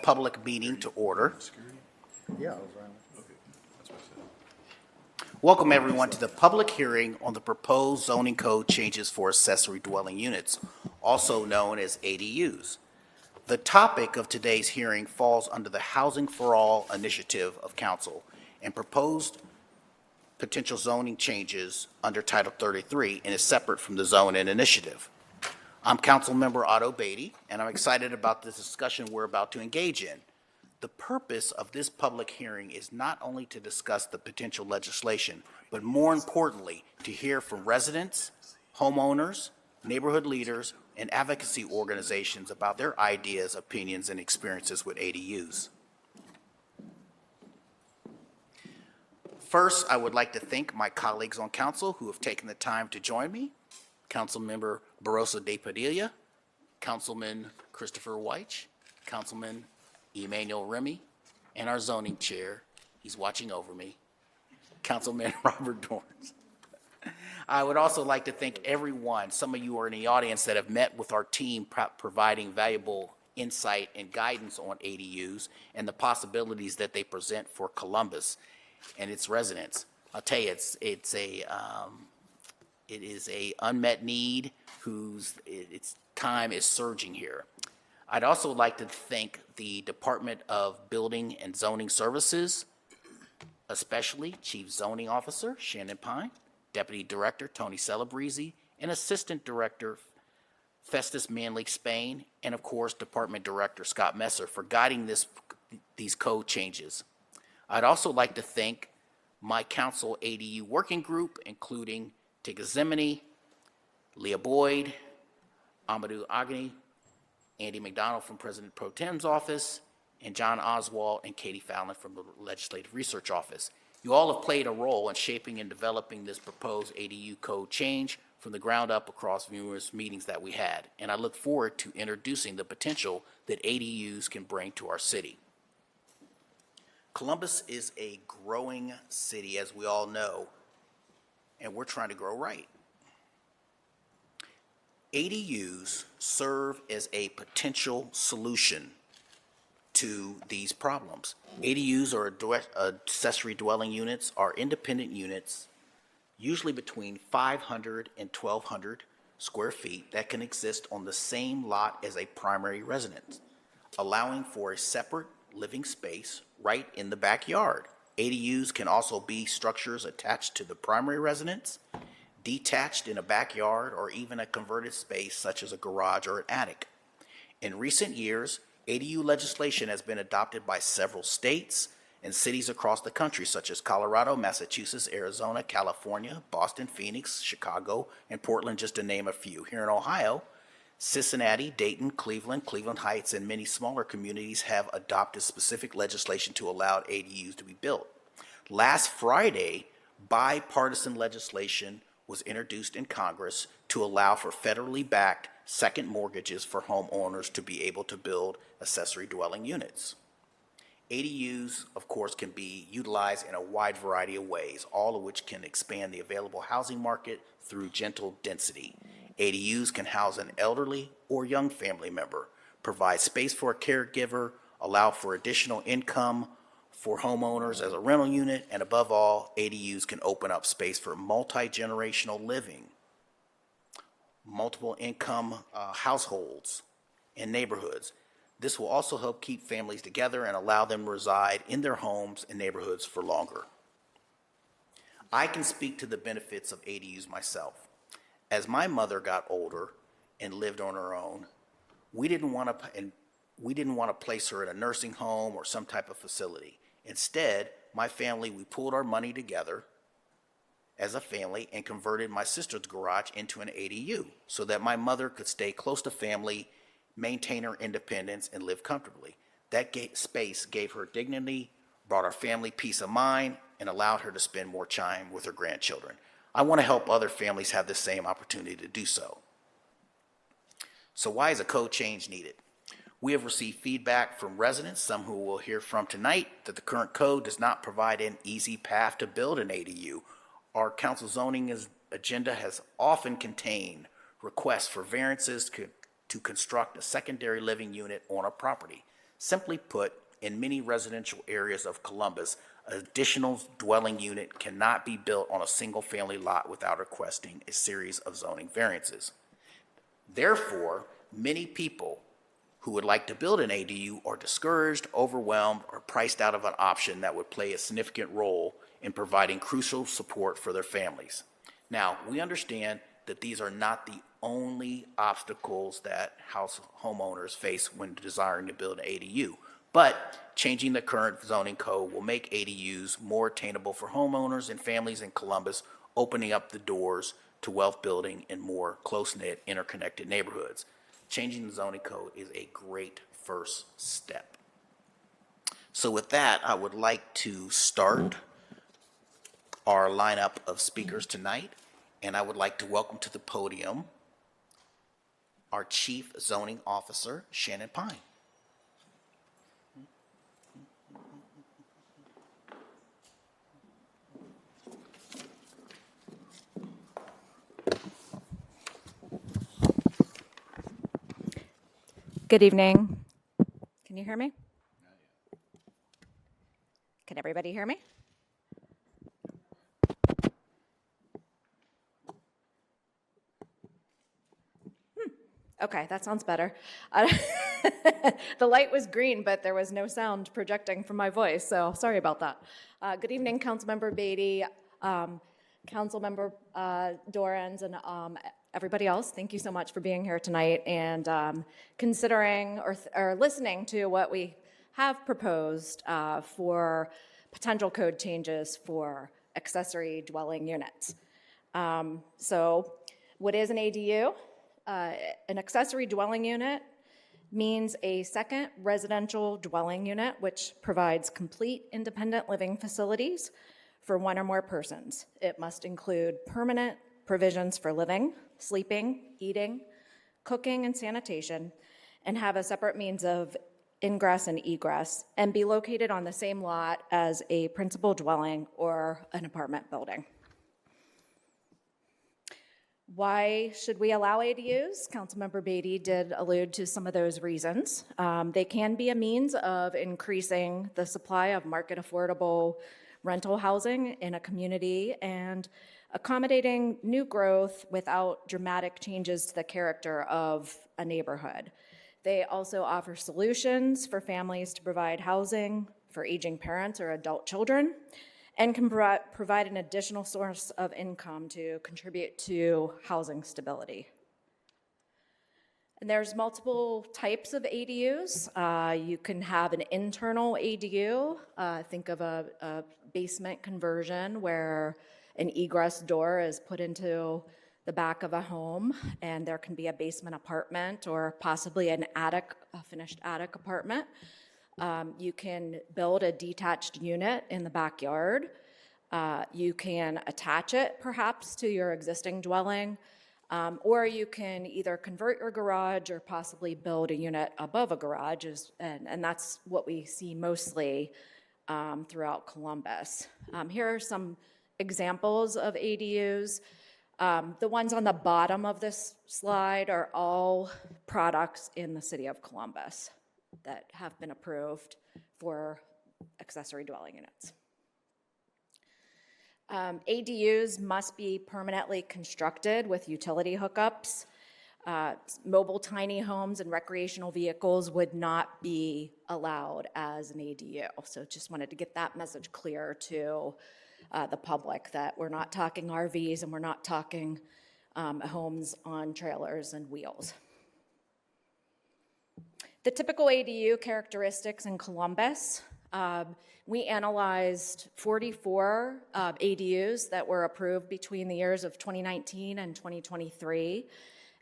public meeting to order. Yeah, I was around. Welcome everyone to the public hearing on the proposed zoning code changes for accessory dwelling units, also known as ADUs. The topic of today's hearing falls under the Housing for All initiative of Council and proposed potential zoning changes under Title 33 and is separate from the zoning initiative. I'm Councilmember Otto Beatty, and I'm excited about this discussion we're about to engage in. The purpose of this public hearing is not only to discuss the potential legislation, but more importantly, to hear from residents, homeowners, neighborhood leaders, and advocacy organizations about their ideas, opinions, and experiences with ADUs. First, I would like to thank my colleagues on council who have taken the time to join me. Councilmember Barroso de Padilla, Councilman Christopher Weich, Councilman Emmanuel Remy, and our zoning chair, he's watching over me, Councilman Robert Dorns. I would also like to thank everyone, some of you are in the audience that have met with our team providing valuable insight and guidance on ADUs and the possibilities that they present for Columbus and its residents. I'll tell you, it is a unmet need its time is surging here. I'd also like to thank the Department of Building and Zoning Services, especially Chief Zoning Officer Shannon Pine, Deputy Director Tony Celebrezzi, and Assistant Director Festus Manley Spain, and of course Department Director Scott Messer for guiding these code changes. I'd also like to thank my council ADU working group, including Tigga Zimini, Leah Boyd, Amadou Agni, Andy McDonald from President Pro Tem's office, and John Oswald and Katie Fallon from the Legislative Research Office. You all have played a role in shaping and developing this proposed ADU code change from the ground up across numerous meetings that we had, and I look forward to introducing the potential that ADUs can bring to our city. Columbus is a growing city, as we all know, and we're trying to grow right. ADUs serve as a potential solution to these problems. ADUs, or accessory dwelling units, are independent units, usually between 500 and 1,200 square feet, that can exist on the same lot as a primary residence, allowing for a separate living space right in the backyard. ADUs can also be structures attached to the primary residence, detached in a backyard, or even a converted space such as a garage or an attic. In recent years, ADU legislation has been adopted by several states and cities across the country, such as Colorado, Massachusetts, Arizona, California, Boston, Phoenix, Chicago, and Portland, just to name a few. Here in Ohio, Cincinnati, Dayton, Cleveland, Cleveland Heights, and many smaller communities have adopted specific legislation to allow ADUs to be built. Last Friday, bipartisan legislation was introduced in Congress to allow for federally backed second mortgages for homeowners to be able to build accessory dwelling units. ADUs, of course, can be utilized in a wide variety of ways, all of which can expand the available housing market through gentle density. ADUs can house an elderly or young family member, provide space for a caregiver, allow for additional income for homeowners as a rental unit, and above all, ADUs can open up space for multi-generational living, multiple income households and neighborhoods. This will also help keep families together and allow them to reside in their homes and neighborhoods for longer. I can speak to the benefits of ADUs myself. As my mother got older and lived on her own, we didn't want to place her in a nursing home or some type of facility. Instead, my family, we pulled our money together as a family and converted my sister's garage into an ADU so that my mother could stay close to family, maintain her independence, and live comfortably. That space gave her dignity, brought our family peace of mind, and allowed her to spend more time with her grandchildren. I want to help other families have the same opportunity to do so. So why is a code change needed? We have received feedback from residents, some who we'll hear from tonight, that the current code does not provide an easy path to build an ADU. Our council zoning agenda has often contained requests for variances to construct a secondary living unit on a property. Simply put, in many residential areas of Columbus, an additional dwelling unit cannot be built on a single-family lot without requesting a series of zoning variances. Therefore, many people who would like to build an ADU are discouraged, overwhelmed, or priced out of an option that would play a significant role in providing crucial support for their families. Now, we understand that these are not the only obstacles that homeowners face when desiring to build an ADU, but changing the current zoning code will make ADUs more attainable for homeowners and families in Columbus, opening up the doors to wealth building in more close-knit, interconnected neighborhoods. Changing the zoning code is a great first step. So with that, I would like to start our lineup of speakers tonight, and I would like to welcome to the podium our Chief Zoning Officer, Shannon Pine. Good evening. Can you hear me? Can everybody hear me? Okay, that sounds better. The light was green, but there was no sound projecting from my voice, so sorry about that. Good evening, Councilmember Beatty, Councilmember Dorans, and everybody else. Thank you so much for being here tonight and considering or listening to what we have proposed for potential code changes for accessory dwelling units. So what is an ADU? An accessory dwelling unit means a second residential dwelling unit which provides complete independent living facilities for one or more persons. It must include permanent provisions for living, sleeping, eating, cooking, and sanitation, and have a separate means of ingress and egress, and be located on the same lot as a principal dwelling or an apartment building. Why should we allow ADUs? Councilmember Beatty did allude to some of those reasons. They can be a means of increasing the supply of market affordable rental housing in a community and accommodating new growth without dramatic changes to the character of a neighborhood. They also offer solutions for families to provide housing for aging parents or adult children, and can provide an additional source of income to contribute to housing stability. And there's multiple types of ADUs. You can have an internal ADU. Think of a basement conversion where an egress door is put into the back of a home, and there can be a basement apartment or possibly an attic, a finished attic apartment. You can build a detached unit in the backyard. You can attach it perhaps to your existing dwelling, or you can either convert your garage or possibly build a unit above a garage, and that's what we see mostly throughout Columbus. Here are some examples of ADUs. The ones on the bottom of this slide are all products in the city of Columbus that have been approved for accessory dwelling units. ADUs must be permanently constructed with utility hookups. Mobile tiny homes and recreational vehicles would not be allowed as an ADU. So just wanted to get that message clear to the public that we're not talking RVs and we're not talking homes on trailers and wheels. The typical ADU characteristics in Columbus, we analyzed 44 ADUs that were approved between the years of 2019 and 2023.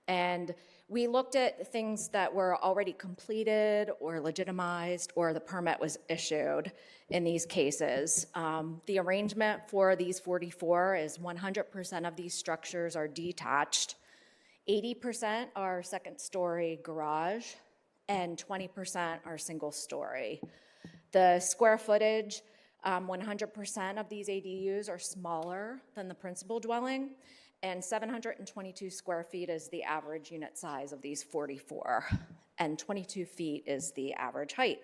And we looked at things that were already completed or legitimized or the permit was issued in these cases. The arrangement for these 44 is 100% of these structures are detached, 80% are second-story garage, and 20% are single-story. The square footage, 100% of these ADUs are smaller than the principal dwelling, and 722 square feet is the average unit size of these 44, and 22 feet is the average height.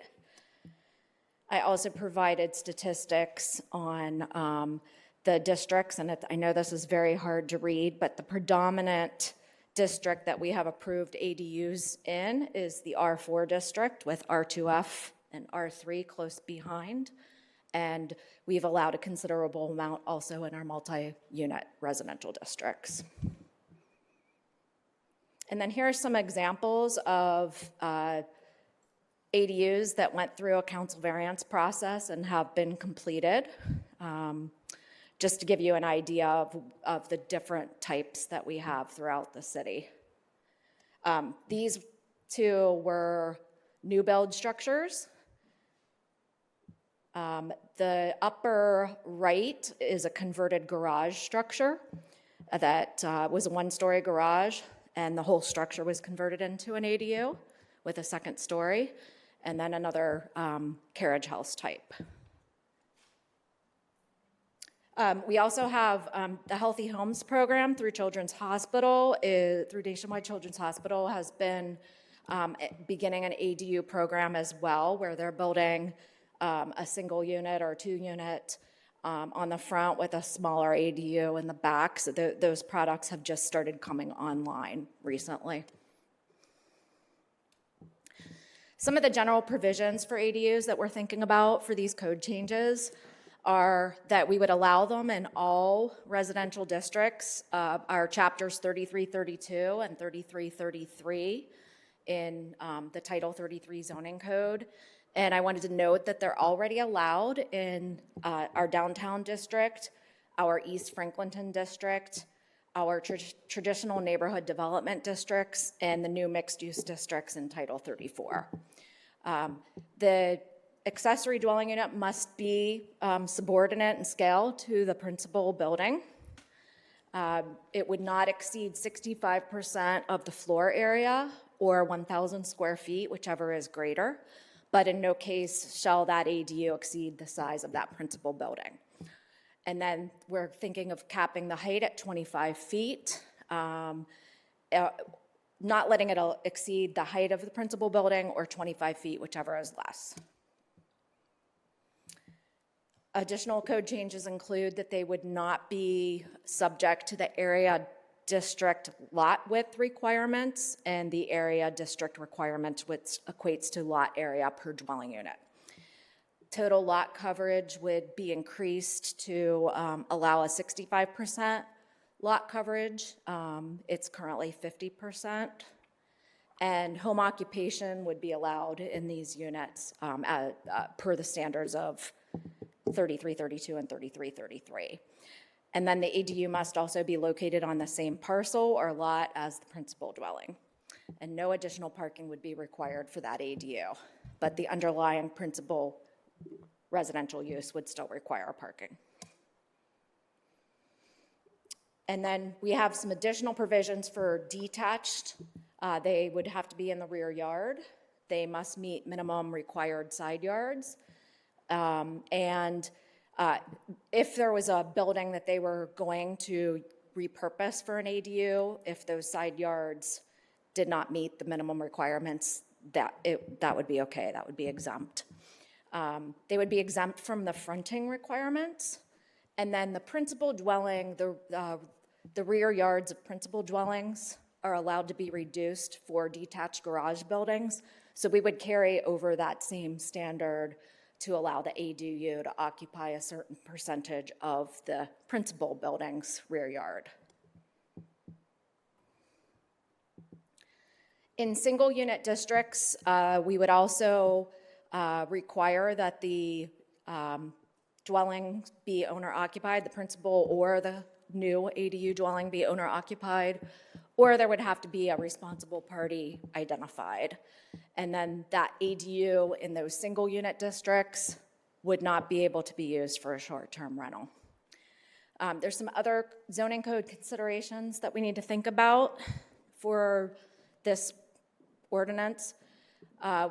I also provided statistics on the districts, and I know this is very hard to read, but the predominant district that we have approved ADUs in is the R4 district, with R2F and R3 close behind. And we've allowed a considerable amount also in our multi-unit residential districts. And then here are some examples of ADUs that went through a council variance process and have been completed, just to give you an idea of the different types that we have throughout the city. These two were new build structures. The upper right is a converted garage structure that was a one-story garage, and the whole structure was converted into an ADU with a second story, and then another carriage house type. We also have the Healthy Homes program through Children's Hospital, through Nationwide Children's Hospital, has been beginning an ADU program as well, where they're building a single unit or two unit on the front with a smaller ADU in the back. So those products have just started coming online recently. Some of the general provisions for ADUs that we're thinking about for these code changes are that we would allow them in all residential districts, our chapters 3332 and 3333 in the Title 33 zoning code. And I wanted to note that they're already allowed in our downtown district, our East Franklinton district, our traditional neighborhood development districts, and the new mixed-use districts in Title 34. The accessory dwelling unit must be subordinate in scale to the principal building. It would not exceed 65% of the floor area or 1,000 square feet, whichever is greater. But in no case shall that ADU exceed the size of that principal building. And then we're thinking of capping the height at 25 feet, not letting it exceed the height of the principal building or 25 feet, whichever is less. Additional code changes include that they would not be subject to the area district lot width requirements and the area district requirements, which equates to lot area per dwelling unit. Total lot coverage would be increased to allow a 65% lot coverage. It's currently 50%. And home occupation would be allowed in these units per the standards of 3332 and 3333. And then the ADU must also be located on the same parcel or lot as the principal dwelling. And no additional parking would be required for that ADU, but the underlying principal residential use would still require parking. And then we have some additional provisions for detached. They would have to be in the rear yard. They must meet minimum required side yards. If there was a building that they were going to repurpose for an ADU, if those side yards did not meet the minimum requirements, that would be okay, that would be exempt. They would be exempt from the fronting requirements, and then the principal dwelling, the rear yards of principal dwellings are allowed to be reduced for detached garage buildings, so we would carry over that same standard to allow the ADU to occupy a certain percentage of the principal building's rear yard. In single unit districts, we would also require that the dwelling be owner occupied, the principal or the new ADU dwelling be owner occupied, or there would have to be a responsible party identified. And then that ADU in those single unit districts would not be able to be used for a short-term rental. There's some other zoning code considerations that we need to think about for this ordinance.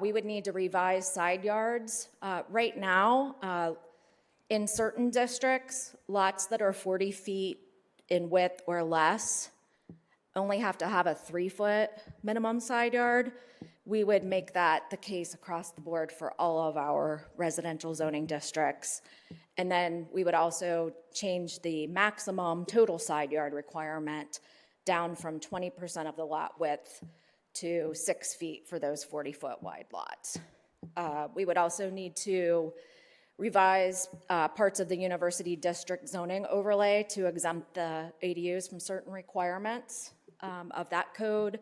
We would need to revise side yards. Right now, in certain districts, lots that are 40 feet in width or less only have to have a 3-foot minimum side yard, we would make that the case across the board for all of our residential zoning districts. And then we would also change the maximum total side yard requirement down from 20% of the lot width to 6 feet for those 40-foot wide lots. We would also need to revise parts of the university district zoning overlay to exempt the ADUs from certain requirements of that code.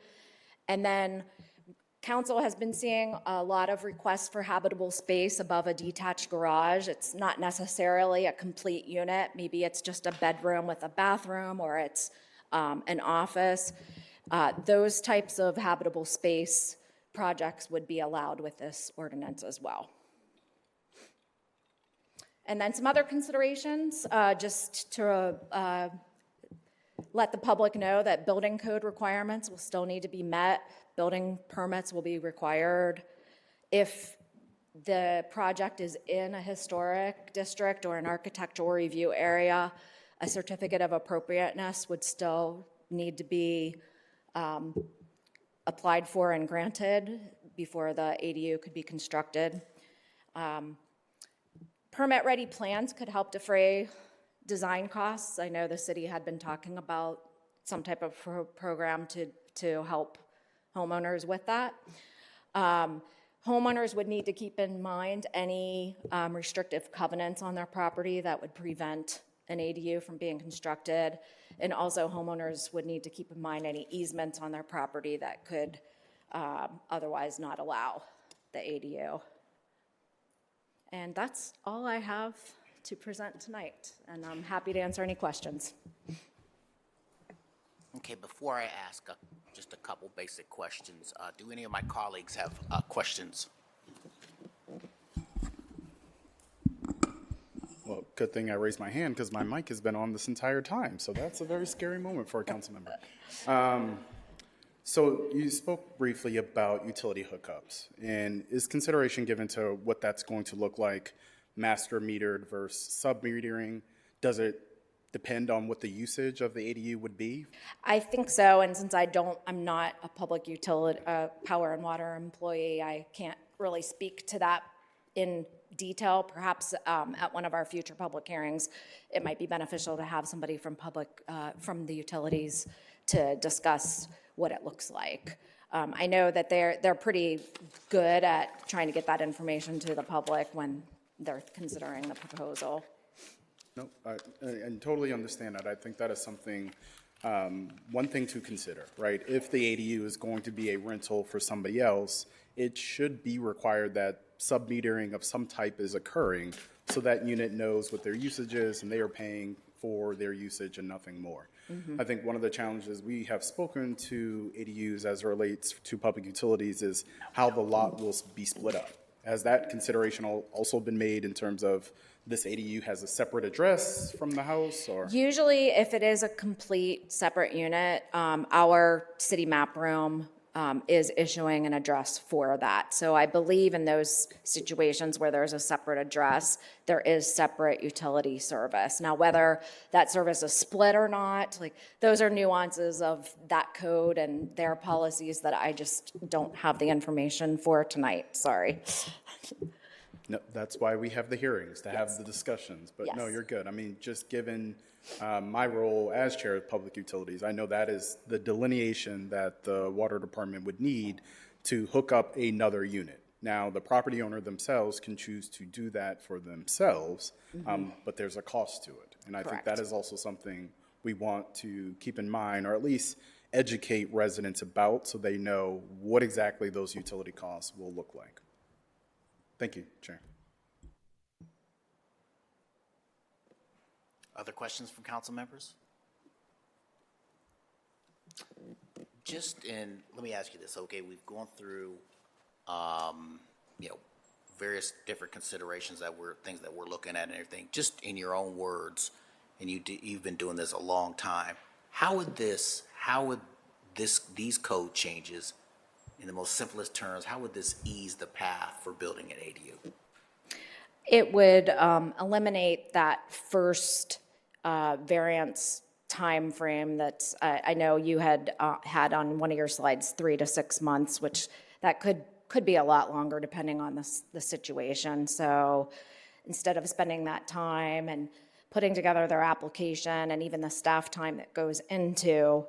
And then Council has been seeing a lot of requests for habitable space above a detached garage. It's not necessarily a complete unit. Maybe it's just a bedroom with a bathroom, or it's an office. Those types of habitable space projects would be allowed with this ordinance as well. And then some other considerations, just to let the public know that building code requirements will still need to be met. Building permits will be required. If the project is in a historic district or an architectural review area, a certificate of appropriateness would still need to be applied for and granted before the ADU could be constructed. Permit-ready plans could help defray design costs. I know the city had been talking about some type of program to help homeowners with that. Homeowners would need to keep in mind any restrictive covenants on their property that would prevent an ADU from being constructed. And also homeowners would need to keep in mind any easements on their property that could otherwise not allow the ADU. And that's all I have to present tonight, and I'm happy to answer any questions. Okay, before I ask just a couple basic questions, do any of my colleagues have questions? Well, good thing I raised my hand because my mic has been on this entire time, so that's a very scary moment for a council member. So you spoke briefly about utility hookups, and is consideration given to what that's going to look like, master metered versus sub-metering? Does it depend on what the usage of the ADU would be? I think so, and since I'm not a public utility, power and water employee, I can't really speak to that in detail. Perhaps at one of our future public hearings, it might be beneficial to have somebody from from the utilities to discuss what it looks like. I know that they're pretty good at trying to get that information to the public when they're considering the proposal. No, I totally understand that. I think that is something, one thing to consider, right? If the ADU is going to be a rental for somebody else, it should be required that sub-metering of some type is occurring so that unit knows what their usage is and they are paying for their usage and nothing more. Mm-hmm. I think one of the challenges we have spoken to ADUs as it relates to public utilities is how the lot will be split up. Has that consideration also been made in terms of this ADU has a separate address from the house, or? Usually, if it is a complete separate unit, our city map room is issuing an address for that. So I believe in those situations where there's a separate address, there is separate utility service. Now, whether that service is split or not, like those are nuances of that code and their policies that I just don't have the information for tonight. Sorry. No, that's why we have the hearings, to have the discussions. But Yes. no, you're good. I mean, just given my role as chair of public utilities, I know that is the delineation that the water department would need to hook up another unit. Now, the property owner themselves can choose to do that for themselves, but there's a cost to it. And I think Correct. that is also something we want to keep in mind, or at least educate residents about so they know what exactly those utility costs will look like. Thank you, Chair. Other questions from council members? Let me ask you this, okay, we've gone through, various different considerations things that we're looking at and everything, just in your own words, and you've been doing this a long time, how would these code changes, in the most simplest terms, how would this ease the path for building an ADU? It would eliminate that first variance time frame that I know you had had on one of your slides, 3 to 6 months, which that could be a lot longer depending on the situation. So instead of spending that time and putting together their application and even the staff time that goes into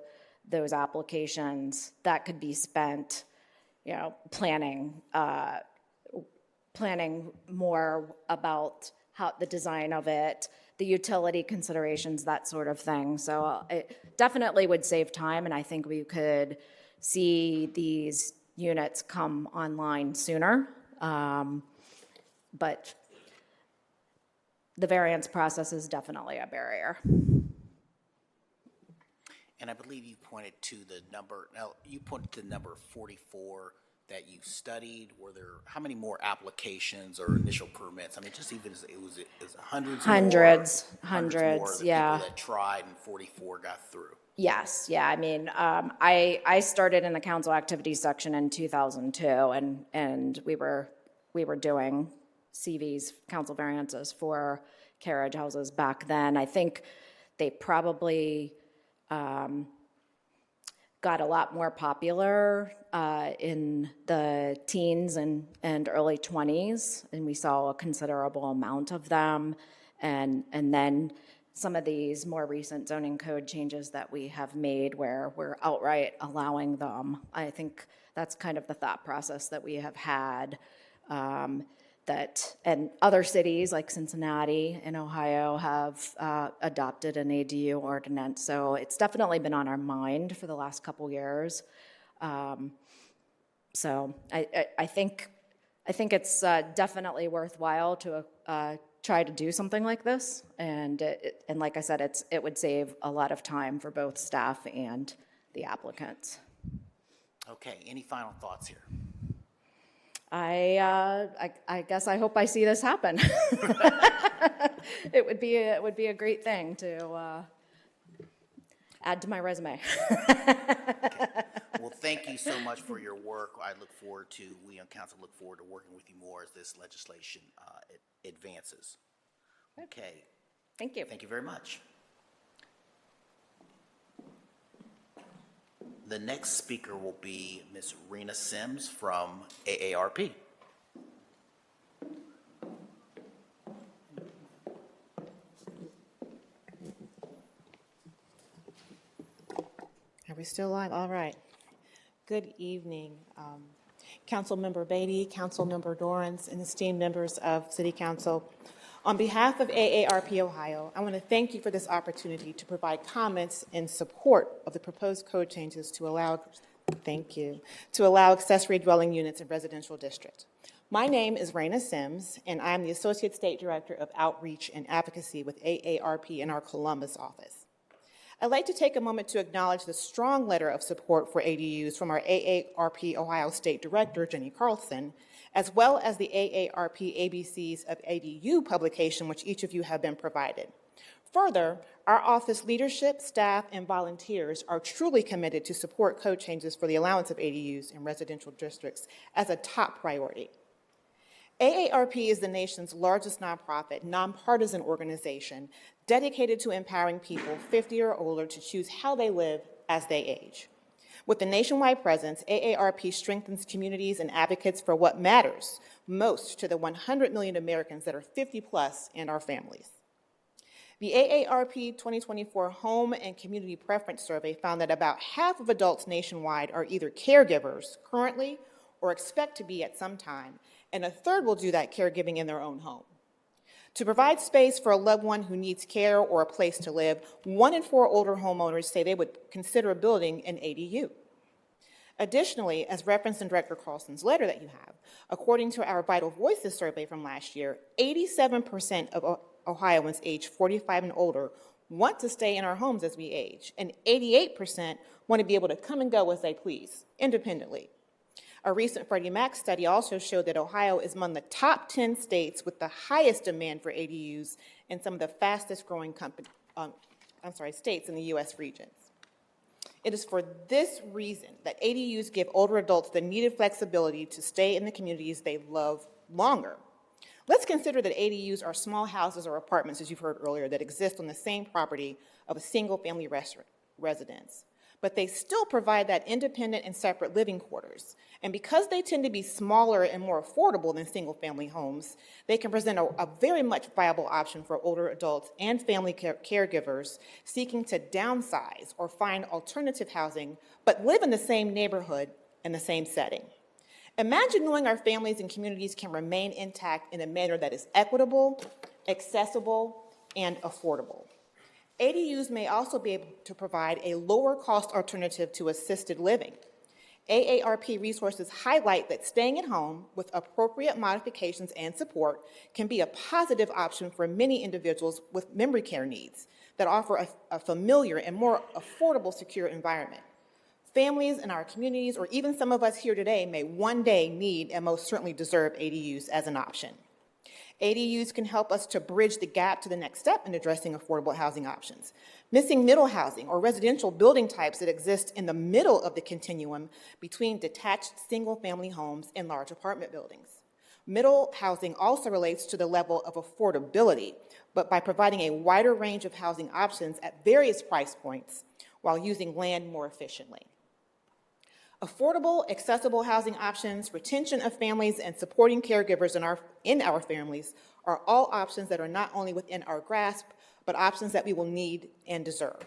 those applications, that could be spent, planning more about how the design of it, the utility considerations, that sort of thing. So it definitely would save time, and I think we could see these units come online sooner. But the variance process is definitely a barrier. And I believe you pointed to the number, 44 that you studied. Were there, how many more applications or initial permits? I mean, just even, it was hundreds more? Hundreds, More of the yeah. people that tried and 44 got through. Yes, yeah, I mean, I started in the council activities section in 2002, and we were doing CVs, council variances for carriage houses back then. I think they probably got a lot more popular in the teens and early 20s, and we saw a considerable amount of them, and then some of these more recent zoning code changes that we have made where we're outright allowing them. I think that's kind of the thought process that we have had, and other cities like Cincinnati in Ohio have adopted an ADU ordinance. So it's definitely been on our mind for the last couple years. So I think it's definitely worthwhile to try to do something like this, and like I said, it would save a lot of time for both staff and the applicants. Okay, any final thoughts here? I guess I hope I see this happen. It would be a great thing to add to my resume. Well, thank you so much for your work. We on council look forward to working with you more as this legislation advances. Okay. Thank you. Thank you very much. The next speaker will be Ms. Rena Sims from AARP. Are we still live? All right. Good evening, Councilmember Beatty, Councilmember Dorrance, and esteemed members of City Council. On behalf of AARP Ohio, I want to thank you for this opportunity to provide comments in support of the proposed code changes to allow accessory dwelling units in residential districts. My name is Rena Sims, and I'm the Associate State Director of Outreach and Advocacy with AARP in our Columbus office. I'd like to take a moment to acknowledge the strong letter of support for ADUs from our AARP Ohio State Director, Jenny Carlson, as well as the AARP ABCs of ADU publication, which each of you have been provided. Further, our office leadership, staff, and volunteers are truly committed to support code changes for the allowance of ADUs in residential districts as a top priority. AARP is the nation's largest nonprofit, nonpartisan organization dedicated to empowering people 50 or older to choose how they live as they age. With a nationwide presence, AARP strengthens communities and advocates for what matters most to the 100 million Americans that are 50 plus and our families. The AARP 2024 Home and Community Preference Survey found that about half of adults nationwide are either caregivers currently or expect to be at some time, and a third will do that caregiving in their own home. To provide space for a loved one who needs care or a place to live, 1 in 4 older homeowners say they would consider building an ADU. Additionally, as referenced in Director Carlson's letter that you have, according to our Vital Voices survey from last year, 87% of Ohioans aged 45 and older want to stay in our homes as we age, and 88% want to be able to come and go as they please, independently. A recent Freddie Mac study also showed that Ohio is among the top 10 states with the highest demand for ADUs and some of the fastest growing states in the U.S. regions. It is for this reason that ADUs give older adults the needed flexibility to stay in the communities they love longer. Let's consider that ADUs are small houses or apartments, as you've heard earlier, that exist on the same property of a single-family residence. But they still provide that independent and separate living quarters. And because they tend to be smaller and more affordable than single-family homes, they can present a very much viable option for older adults and family caregivers seeking to downsize or find alternative housing, but live in the same neighborhood in the same setting. Imagine knowing our families and communities can remain intact in a manner that is equitable, accessible, and affordable. ADUs may also be able to provide a lower-cost alternative to assisted living. AARP resources highlight that staying at home with appropriate modifications and support can be a positive option for many individuals with memory care needs that offer a familiar and more affordable, secure environment. Families in our communities, or even some of us here today, may one day need and most certainly deserve ADUs as an option. ADUs can help us to bridge the gap to the next step in addressing affordable housing options. Missing middle housing or residential building types that exist in the middle of the continuum between detached single-family homes and large apartment buildings. Middle housing also relates to the level of affordability, but by providing a wider range of housing options at various price points while using land more efficiently. Affordable, accessible housing options, retention of families, and supporting caregivers in our families are all options that are not only within our grasp, but options that we will need and deserve.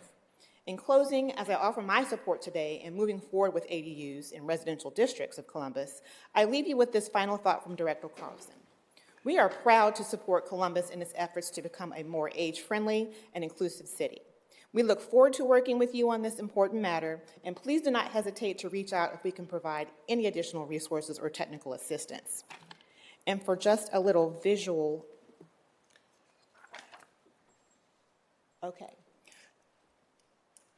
In closing, as I offer my support today in moving forward with ADUs in residential districts of Columbus, I leave you with this final thought from Director Carlson. We are proud to support Columbus in its efforts to become a more age-friendly and inclusive city. We look forward to working with you on this important matter, and please do not hesitate to reach out if we can provide any additional resources or technical assistance. And for just a little visual, okay.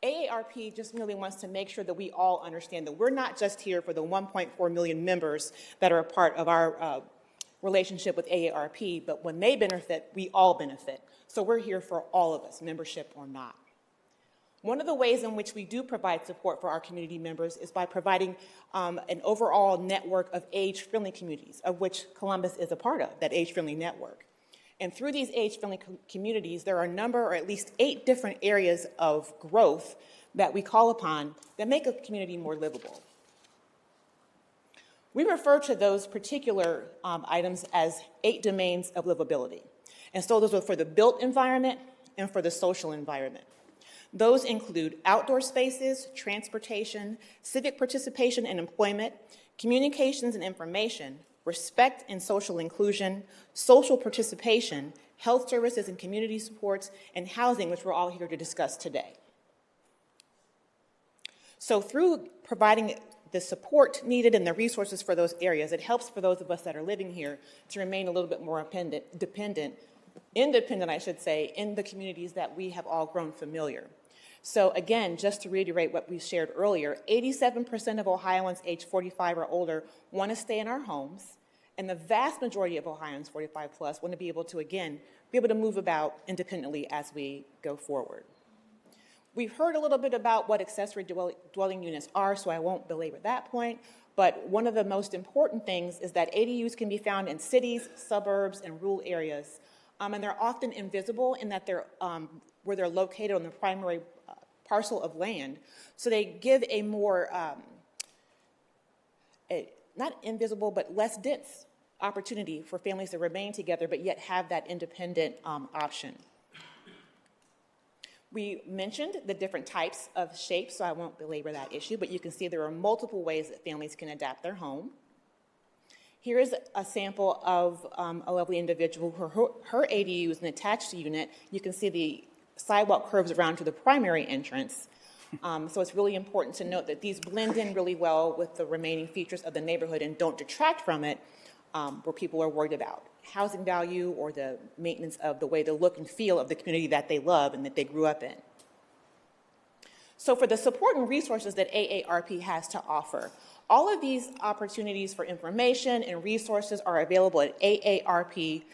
AARP just really wants to make sure that we all understand that we're not just here for the 1.4 million members that are a part of our relationship with AARP, but when they benefit, we all benefit. So we're here for all of us, membership or not. One of the ways in which we do provide support for our community members is by providing an overall network of age-friendly communities, of which Columbus is a part of, that age-friendly network. And through these age-friendly communities, there are a number, or at least 8 different areas of growth that we call upon that make a community more livable. We refer to those particular items as 8 domains of livability. And so those are for the built environment and for the social environment. Those include outdoor spaces, transportation, civic participation and employment, communications and information, respect and social inclusion, social participation, health services and community supports, and housing, which we're all here to discuss today. So through providing the support needed and the resources for those areas, it helps for those of us that are living here to remain a little bit more independent, I should say, in the communities that we have all grown familiar. So again, just to reiterate what we shared earlier, 87% of Ohioans age 45 or older want to stay in our homes, and the vast majority of Ohioans 45 plus want to be able to, again, move about independently as we go forward. We've heard a little bit about what accessory dwelling units are, so I won't belabor that point, but one of the most important things is that ADUs can be found in cities, suburbs, and rural areas, and they're often invisible in that they're where they're located on the primary parcel of land. So they give a more, not invisible, but less dense opportunity for families to remain together, but yet have that independent option. We mentioned the different types of shapes, so I won't belabor that issue, but you can see there are multiple ways that families can adapt their home. Here is a sample of a lovely individual. Her ADU is an attached unit. You can see the sidewalk curves around to the primary entrance. So it's really important to note that these blend in really well with the remaining features of the neighborhood and don't detract from it where people are worried about housing value or the maintenance of the way the look and feel of the community that they love and that they grew up in. So for the support and resources that AARP has to offer, all of these opportunities for information and resources are available at aarp.org/ADU.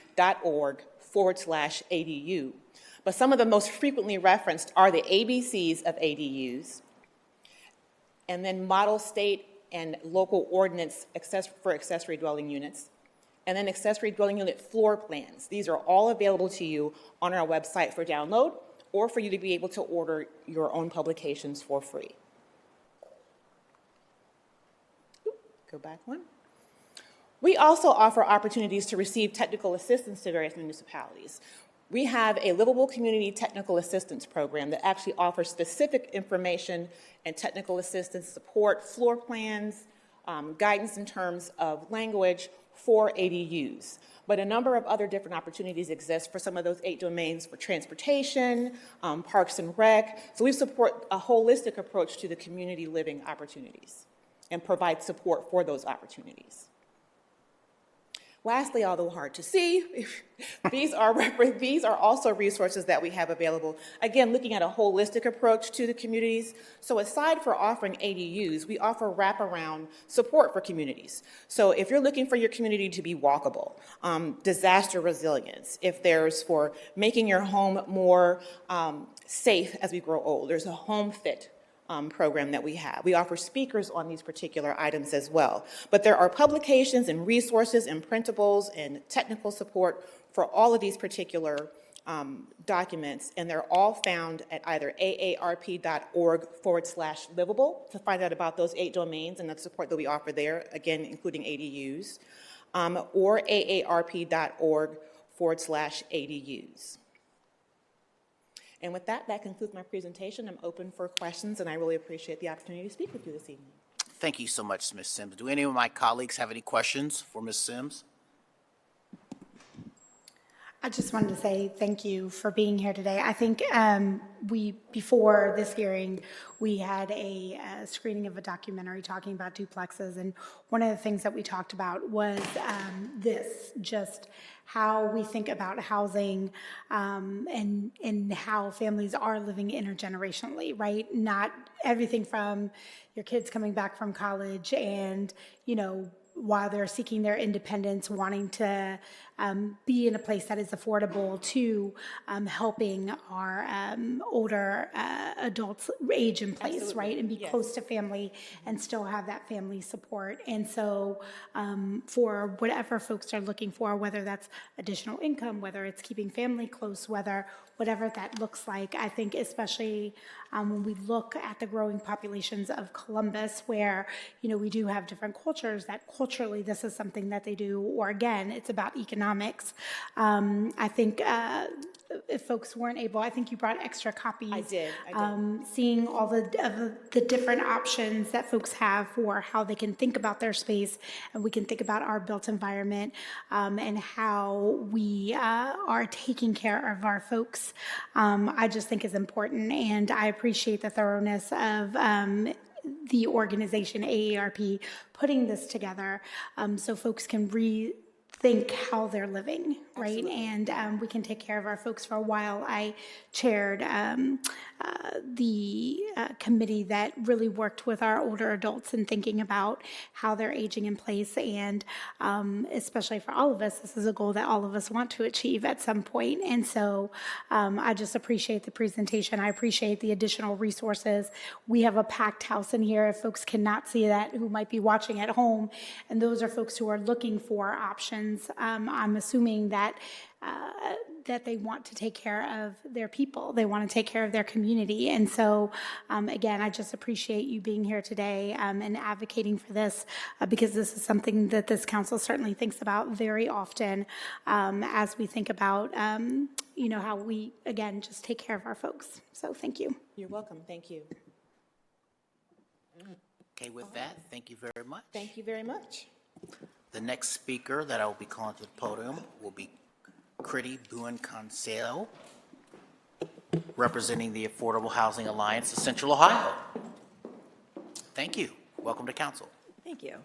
But some of the most frequently referenced are the ABCs of ADUs, and then model state and local ordinance for accessory dwelling units, and then accessory dwelling unit floor plans. These are all available to you on our website for download or for you to be able to order your own publications for free. Go back one. We also offer opportunities to receive technical assistance to various municipalities. We have a livable community technical assistance program that actually offers specific information and technical assistance support, floor plans, guidance in terms of language for ADUs. But a number of other different opportunities exist for some of those 8 domains for transportation, parks and rec. So we support a holistic approach to the community living opportunities and provide support for those opportunities. Lastly, although hard to see, these are also resources that we have available, again, looking at a holistic approach to the communities. So aside for offering ADUs, we offer wraparound support for communities. So if you're looking for your community to be walkable, disaster resilience, if there's for making your home more safe as we grow old, there's a home fit program that we have. We offer speakers on these particular items as well. But there are publications and resources and printables and technical support for all of these particular documents, and they're all found at either aarp.org/livable to find out about those 8 domains and the support that we offer there, again, including ADUs, or aarp.org/ADUs. And with that, that concludes my presentation. I'm open for questions, and I really appreciate the opportunity to speak with you this evening. Thank you so much, Ms. Sims. Do any of my colleagues have any questions for Ms. Sims? I just wanted to say thank you for being here today. I think before this hearing, we had a screening of a documentary talking about duplexes, and one of the things that we talked about was just how we think about housing and how families are living intergenerationally, right? Not everything from your kids coming back from college and, while they're seeking their independence, wanting to be in a place that is affordable, to helping our older adults age in place, Absolutely. right? And be Yes. close to family and still have that family support. And so for whatever folks are looking for, whether that's additional income, whether it's keeping family close, whatever that looks like, I think especially when we look at the growing populations of Columbus, where, we do have different cultures, that culturally this is something that they do, or again, it's about economics. I think if folks weren't able, I think you brought extra copies. I did. Seeing all the different options that folks have for how they can think about their space, and we can think about our built environment, and how we are taking care of our folks, I just think is important. And I appreciate the thoroughness of the organization AARP putting this together, so folks can rethink how they're living, right? Absolutely. And we can take care of our folks. For a while, I chaired the committee that really worked with our older adults in thinking about how they're aging in place. And especially for all of us, this is a goal that all of us want to achieve at some point. And so I just appreciate the presentation. I appreciate the additional resources. We have a packed house in here. If folks cannot see that, who might be watching at home, and those are folks who are looking for options. I'm assuming that they want to take care of their people. They want to take care of their community. And so, again, I just appreciate you being here today and advocating for this, because this is something that this council certainly thinks about very often as we think about, how we, again, just take care of our folks. So thank you. You're welcome. Thank you. Okay, with that, thank you very much. Thank you very much. The next speaker that I will be calling to the podium will be Kriti Bhuvan-Conseo, representing the Affordable Housing Alliance of Central Ohio. Thank you. Welcome to council. Thank you.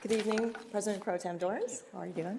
Good evening, President Pro Tem Doris. How are you doing?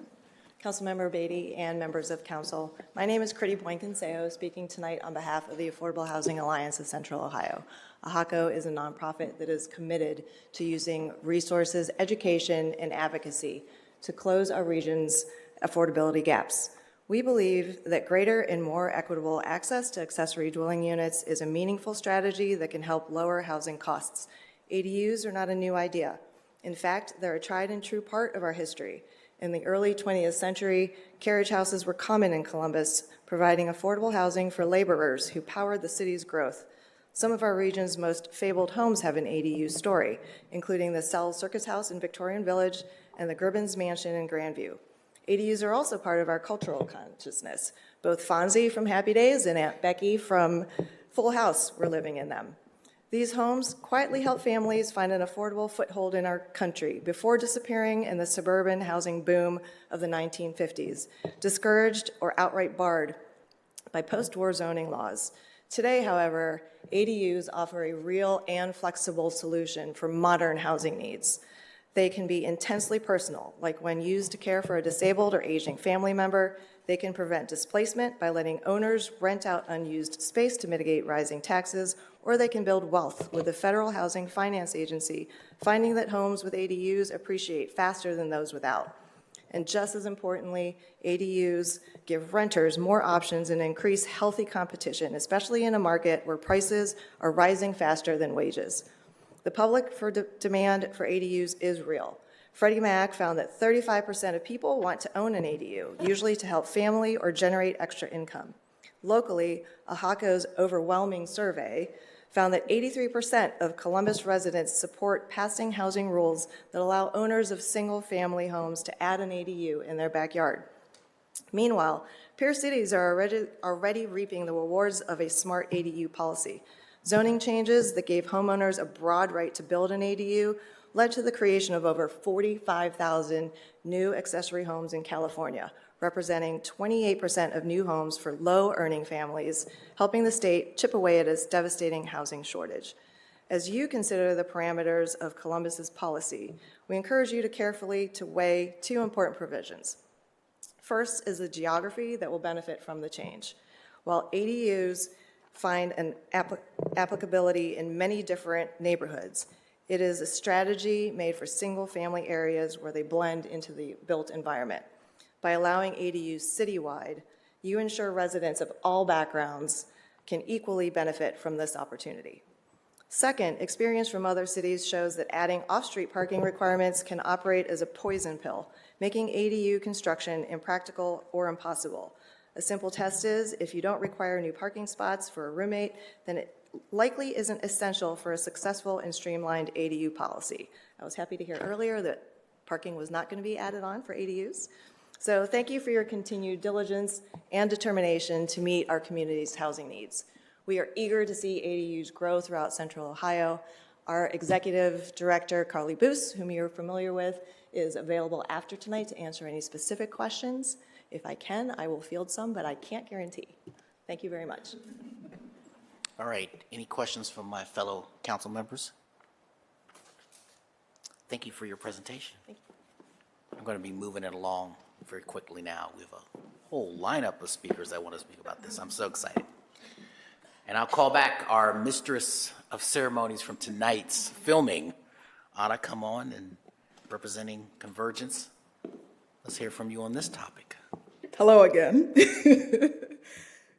Councilmember Beatty and members of council. My name is Kriti Bhuvan-Conseo, speaking tonight on behalf of the Affordable Housing Alliance of Central Ohio. AHACO is a nonprofit that is committed to using resources, education, and advocacy to close our region's affordability gaps. We believe that greater and more equitable access to accessory dwelling units is a meaningful strategy that can help lower housing costs. ADUs are not a new idea. In fact, they're a tried and true part of our history. In the early 20th century, carriage houses were common in Columbus, providing affordable housing for laborers who powered the city's growth. Some of our region's most fabled homes have an ADU story, including the Sell Circus House in Victorian Village and the Gribbins Mansion in Grandview. ADUs are also part of our cultural consciousness. Both Fonzie from Happy Days and Aunt Becky from Full House were living in them. These homes quietly help families find an affordable foothold in our country before disappearing in the suburban housing boom of the 1950s, discouraged or outright barred by post-war zoning laws. Today, however, ADUs offer a real and flexible solution for modern housing needs. They can be intensely personal, like when used to care for a disabled or aging family member. They can prevent displacement by letting owners rent out unused space to mitigate rising taxes, or they can build wealth with the Federal Housing Finance Agency, finding that homes with ADUs appreciate faster than those without. And just as importantly, ADUs give renters more options and increase healthy competition, especially in a market where prices are rising faster than wages. The public demand for ADUs is real. Freddie Mac found that 35% of people want to own an ADU, usually to help family or generate extra income. Locally, AHACO's overwhelming survey found that 83% of Columbus residents support passing housing rules that allow owners of single-family homes to add an ADU in their backyard. Meanwhile, peer cities are already reaping the rewards of a smart ADU policy. Zoning changes that gave homeowners a broad right to build an ADU led to the creation of over 45,000 new accessory homes in California, representing 28% of new homes for low-earning families, helping the state chip away at its devastating housing shortage. As you consider the parameters of Columbus's policy, we encourage you to carefully weigh two important provisions. First is the geography that will benefit from the change. While ADUs find an applicability in many different neighborhoods, it is a strategy made for single-family areas where they blend into the built environment. By allowing ADUs citywide, you ensure residents of all backgrounds can equally benefit from this opportunity. Second, experience from other cities shows that adding off-street parking requirements can operate as a poison pill, making ADU construction impractical or impossible. A simple test is, if you don't require new parking spots for a roommate, then it likely isn't essential for a successful and streamlined ADU policy. I was happy to hear earlier that parking was not going to be added on for ADUs. So thank you for your continued diligence and determination to meet our community's housing needs. We are eager to see ADUs grow throughout Central Ohio. Our Executive Director, Carly Boos, whom you're familiar with, is available after tonight to answer any specific questions. If I can, I will field some, but I can't guarantee. Thank you very much. All right, any questions from my fellow council members? Thank you for your presentation. Thank you. I'm going to be moving it along very quickly now. We have a whole lineup of speakers that want to speak about this. I'm so excited. And I'll call back our mistress of ceremonies from tonight's filming. Anna, come on, and representing Convergence. Let's hear from you on this topic. Hello again.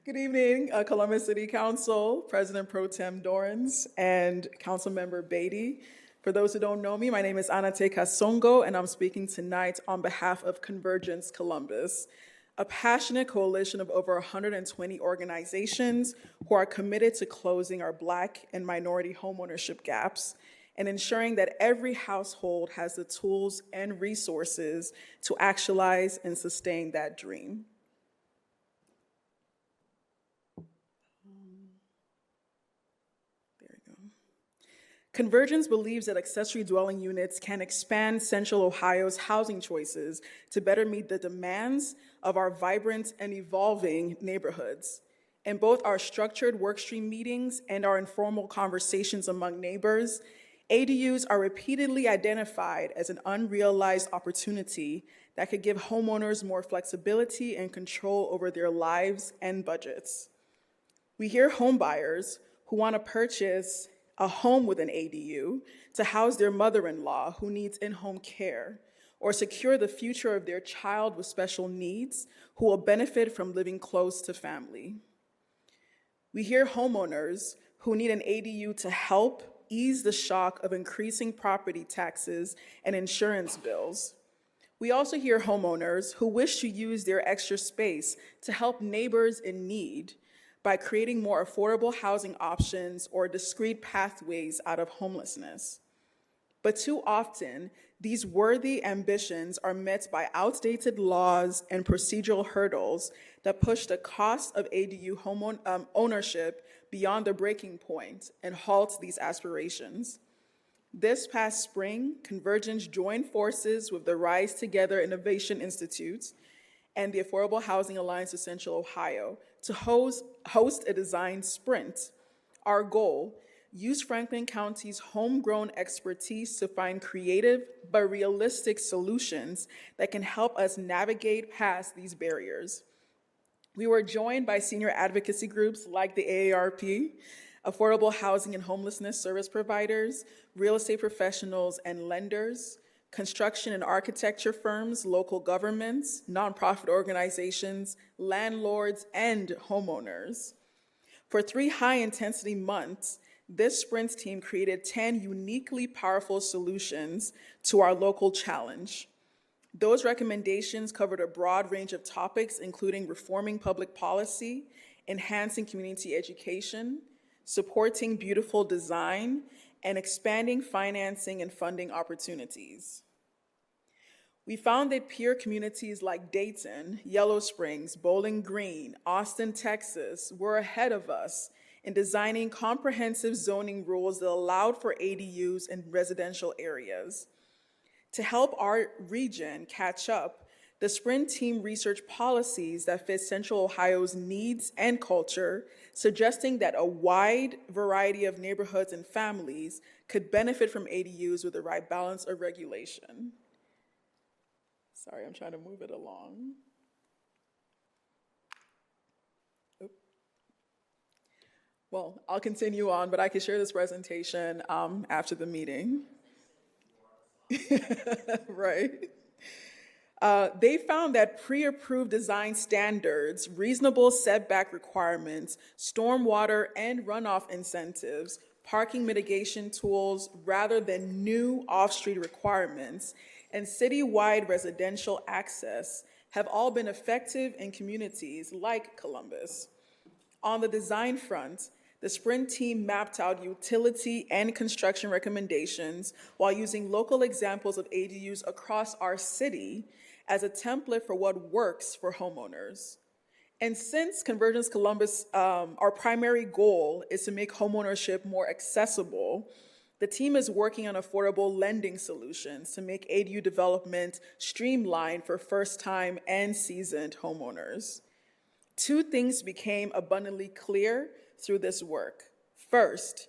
Good evening, Columbus City Council, President Pro Tem Dorans, and Councilmember Beatty. For those who don't know me, my name is Anate Kasongo, and I'm speaking tonight on behalf of Convergence Columbus, a passionate coalition of over 120 organizations who are committed to closing our Black and minority homeownership gaps and ensuring that every household has the tools and resources to actualize and sustain that dream. Convergence believes that accessory dwelling units can expand Central Ohio's housing choices to better meet the demands of our vibrant and evolving neighborhoods. In both our structured workstream meetings and our informal conversations among neighbors, ADUs are repeatedly identified as an unrealized opportunity that could give homeowners more flexibility and control over their lives and budgets. We hear homebuyers who want to purchase a home with an ADU to house their mother-in-law who needs in-home care, or secure the future of their child with special needs who will benefit from living close to family. We hear homeowners who need an ADU to help ease the shock of increasing property taxes and insurance bills. We also hear homeowners who wish to use their extra space to help neighbors in need by creating more affordable housing options or discrete pathways out of homelessness. But too often, these worthy ambitions are met by outdated laws and procedural hurdles that push the cost of ADU ownership beyond the breaking point and halt these aspirations. This past spring, Convergence joined forces with the Rise Together Innovation Institute and the Affordable Housing Alliance of Central Ohio to host a design sprint. Our goal: use Franklin County's homegrown expertise to find creative but realistic solutions that can help us navigate past these barriers. We were joined by senior advocacy groups like the AARP, affordable housing and homelessness service providers, real estate professionals and lenders, construction and architecture firms, local governments, nonprofit organizations, landlords, and homeowners. For 3 high-intensity months, this sprint team created 10 uniquely powerful solutions to our local challenge. Those recommendations covered a broad range of topics, including reforming public policy, enhancing community education, supporting beautiful design, and expanding financing and funding opportunities. We found that peer communities like Dayton, Yellow Springs, Bowling Green, Austin, Texas, were ahead of us in designing comprehensive zoning rules that allowed for ADUs in residential areas. To help our region catch up, the Sprint team researched policies that fit Central Ohio's needs and culture, suggesting that a wide variety of neighborhoods and families could benefit from ADUs with the right balance of regulation. Sorry, I'm trying to move it along. Oop. Well, I'll continue on, but I can share this presentation after the meeting. Right. They found that pre-approved design standards, reasonable setback requirements, stormwater and runoff incentives, parking mitigation tools rather than new off-street requirements, and citywide residential access have all been effective in communities like Columbus. On the design front, the Sprint team mapped out utility and construction recommendations while using local examples of ADUs across our city as a template for what works for homeowners. And since Convergence Columbus, our primary goal is to make homeownership more accessible, the team is working on affordable lending solutions to make ADU development streamlined for first-time and seasoned homeowners. 2 things became abundantly clear through this work. First,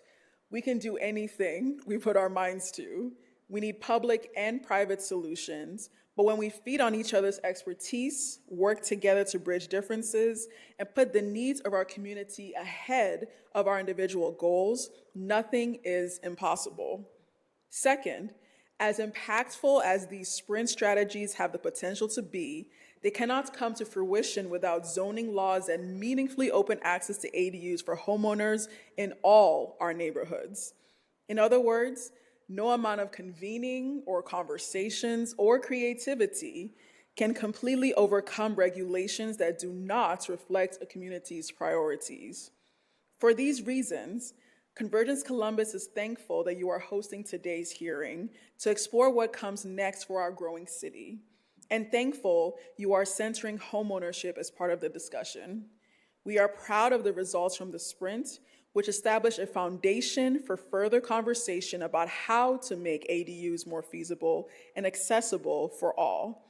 we can do anything we put our minds to. We need public and private solutions, but when we feed on each other's expertise, work together to bridge differences, and put the needs of our community ahead of our individual goals, nothing is impossible. Second, as impactful as these sprint strategies have the potential to be, they cannot come to fruition without zoning laws that meaningfully open access to ADUs for homeowners in all our neighborhoods. In other words, no amount of convening or conversations or creativity can completely overcome regulations that do not reflect a community's priorities. For these reasons, Convergence Columbus is thankful that you are hosting today's hearing to explore what comes next for our growing city, and thankful you are centering homeownership as part of the discussion. We are proud of the results from the sprint, which established a foundation for further conversation about how to make ADUs more feasible and accessible for all.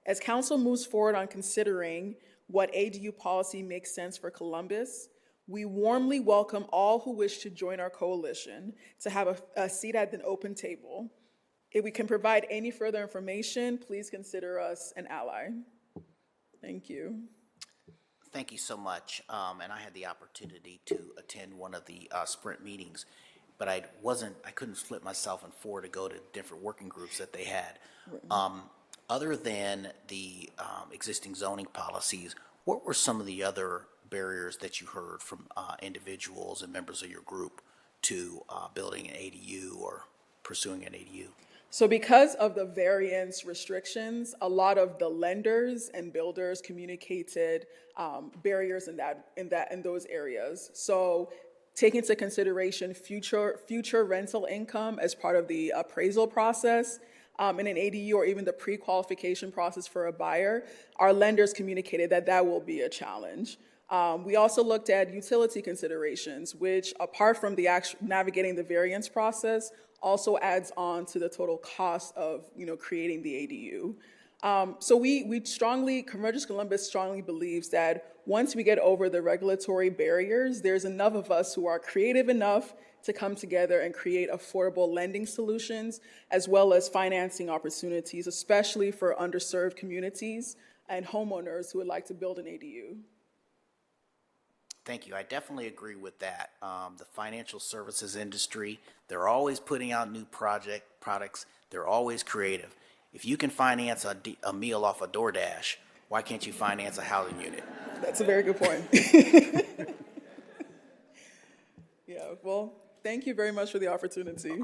As Council moves forward on considering what ADU policy makes sense for Columbus, we warmly welcome all who wish to join our coalition to have a seat at an open table. If we can provide any further information, please consider us an ally. Thank you. Thank you so much. And I had the opportunity to attend one of the sprint meetings, but I couldn't split myself in 4 to go to different working groups that they had. Other than the existing zoning policies, what were some of the other barriers that you heard from individuals and members of your group to building an ADU or pursuing an ADU? So because of the variance restrictions, a lot of the lenders and builders communicated barriers in those areas. So take into consideration future rental income as part of the appraisal process in an ADU or even the pre-qualification process for a buyer, our lenders communicated that that will be a challenge. We also looked at utility considerations, which apart from the navigating the variance process, also adds on to the total cost of creating the ADU. So we strongly, Convergence Columbus strongly believes that once we get over the regulatory barriers, there's enough of us who are creative enough to come together and create affordable lending solutions, as well as financing opportunities, especially for underserved communities and homeowners who would like to build an ADU. Thank you. I definitely agree with that. The financial services industry, they're always putting out new products. They're always creative. If you can finance a meal off of DoorDash, why can't you finance a housing unit? That's a very good point. Yeah, well, thank you very much for the opportunity.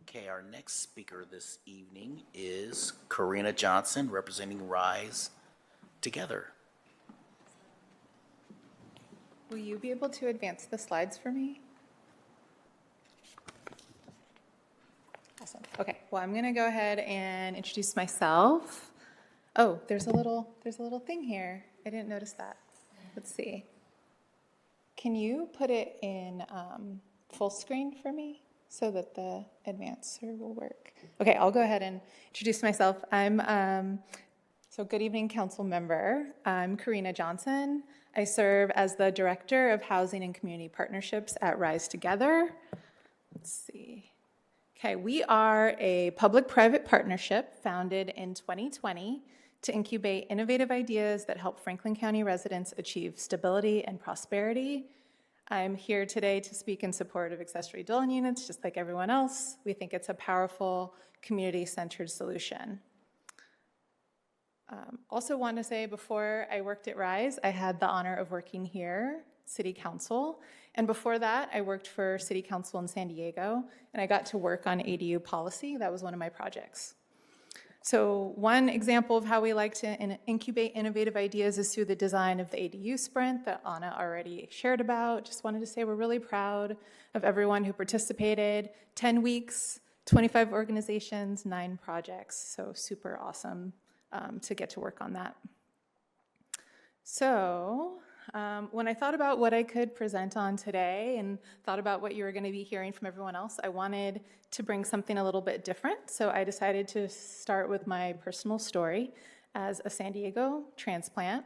Okay, our next speaker this evening is Karina Johnson, representing Rise Together. Will you be able to advance the slides for me? Awesome. Okay, well, I'm going to go ahead and introduce myself. Oh, there's a little thing here. I didn't notice that. Let's see. Can you put it in full screen for me so that the advancer will work? Okay, I'll go ahead and introduce myself. So good evening, council member. I'm Karina Johnson. I serve as the Director of Housing and Community Partnerships at Rise Together. Let's see. Okay, we are a public-private partnership founded in 2020 to incubate innovative ideas that help Franklin County residents achieve stability and prosperity. I'm here today to speak in support of accessory dwelling units, just like everyone else. We think it's a powerful, community-centered solution. Also want to say, before I worked at Rise, I had the honor of working here, City Council, and before that, I worked for City Council in San Diego, and I got to work on ADU policy. That was one of my projects. So one example of how we like to incubate innovative ideas is through the design of the ADU Sprint that Anna already shared about. Just wanted to say we're really proud of everyone who participated. 10 weeks, 25 organizations, 9 projects, so super awesome to get to work on that. So when I thought about what I could present on today and thought about what you were going to be hearing from everyone else, I wanted to bring something a little bit different. So I decided to start with my personal story as a San Diego transplant.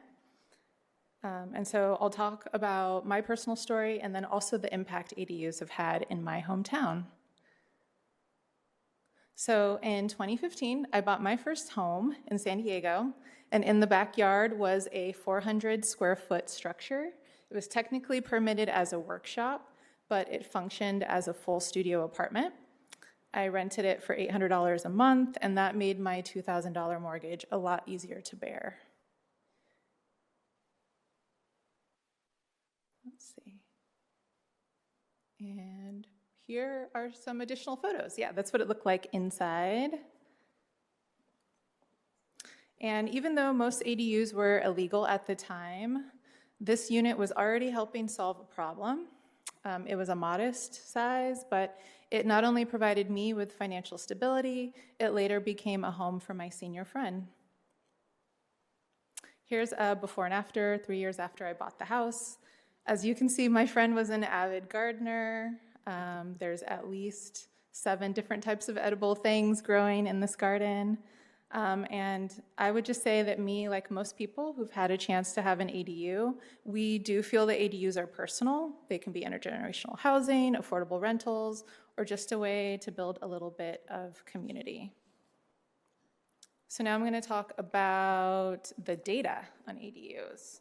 And so I'll talk about my personal story and then also the impact ADUs have had in my hometown. So in 2015, I bought my first home in San Diego, and in the backyard was a 400 square foot structure. It was technically permitted as a workshop, but it functioned as a full studio apartment. I rented it for $800 a month, and that made my $2,000 mortgage a lot easier to bear. Let's see. And here are some additional photos. Yeah, that's what it looked like inside. And even though most ADUs were illegal at the time, this unit was already helping solve a problem. It was a modest size, but it not only provided me with financial stability, it later became a home for my senior friend. Here's a before and after, 3 years after I bought the house. As you can see, my friend was an avid gardener. There's at least 7 different types of edible things growing in this garden. And I would just say that me, like most people who've had a chance to have an ADU, we do feel that ADUs are personal. They can be intergenerational housing, affordable rentals, or just a way to build a little bit of community. So now I'm going to talk about the data on ADUs.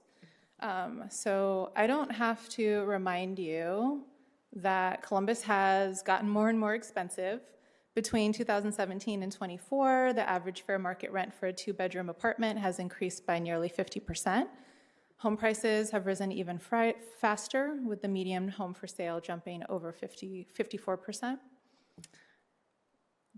So I don't have to remind you that Columbus has gotten more and more expensive. Between 2017 and 24, the average fair market rent for a 2-bedroom apartment has increased by nearly 50%. Home prices have risen even faster, with the median home for sale jumping over 54%.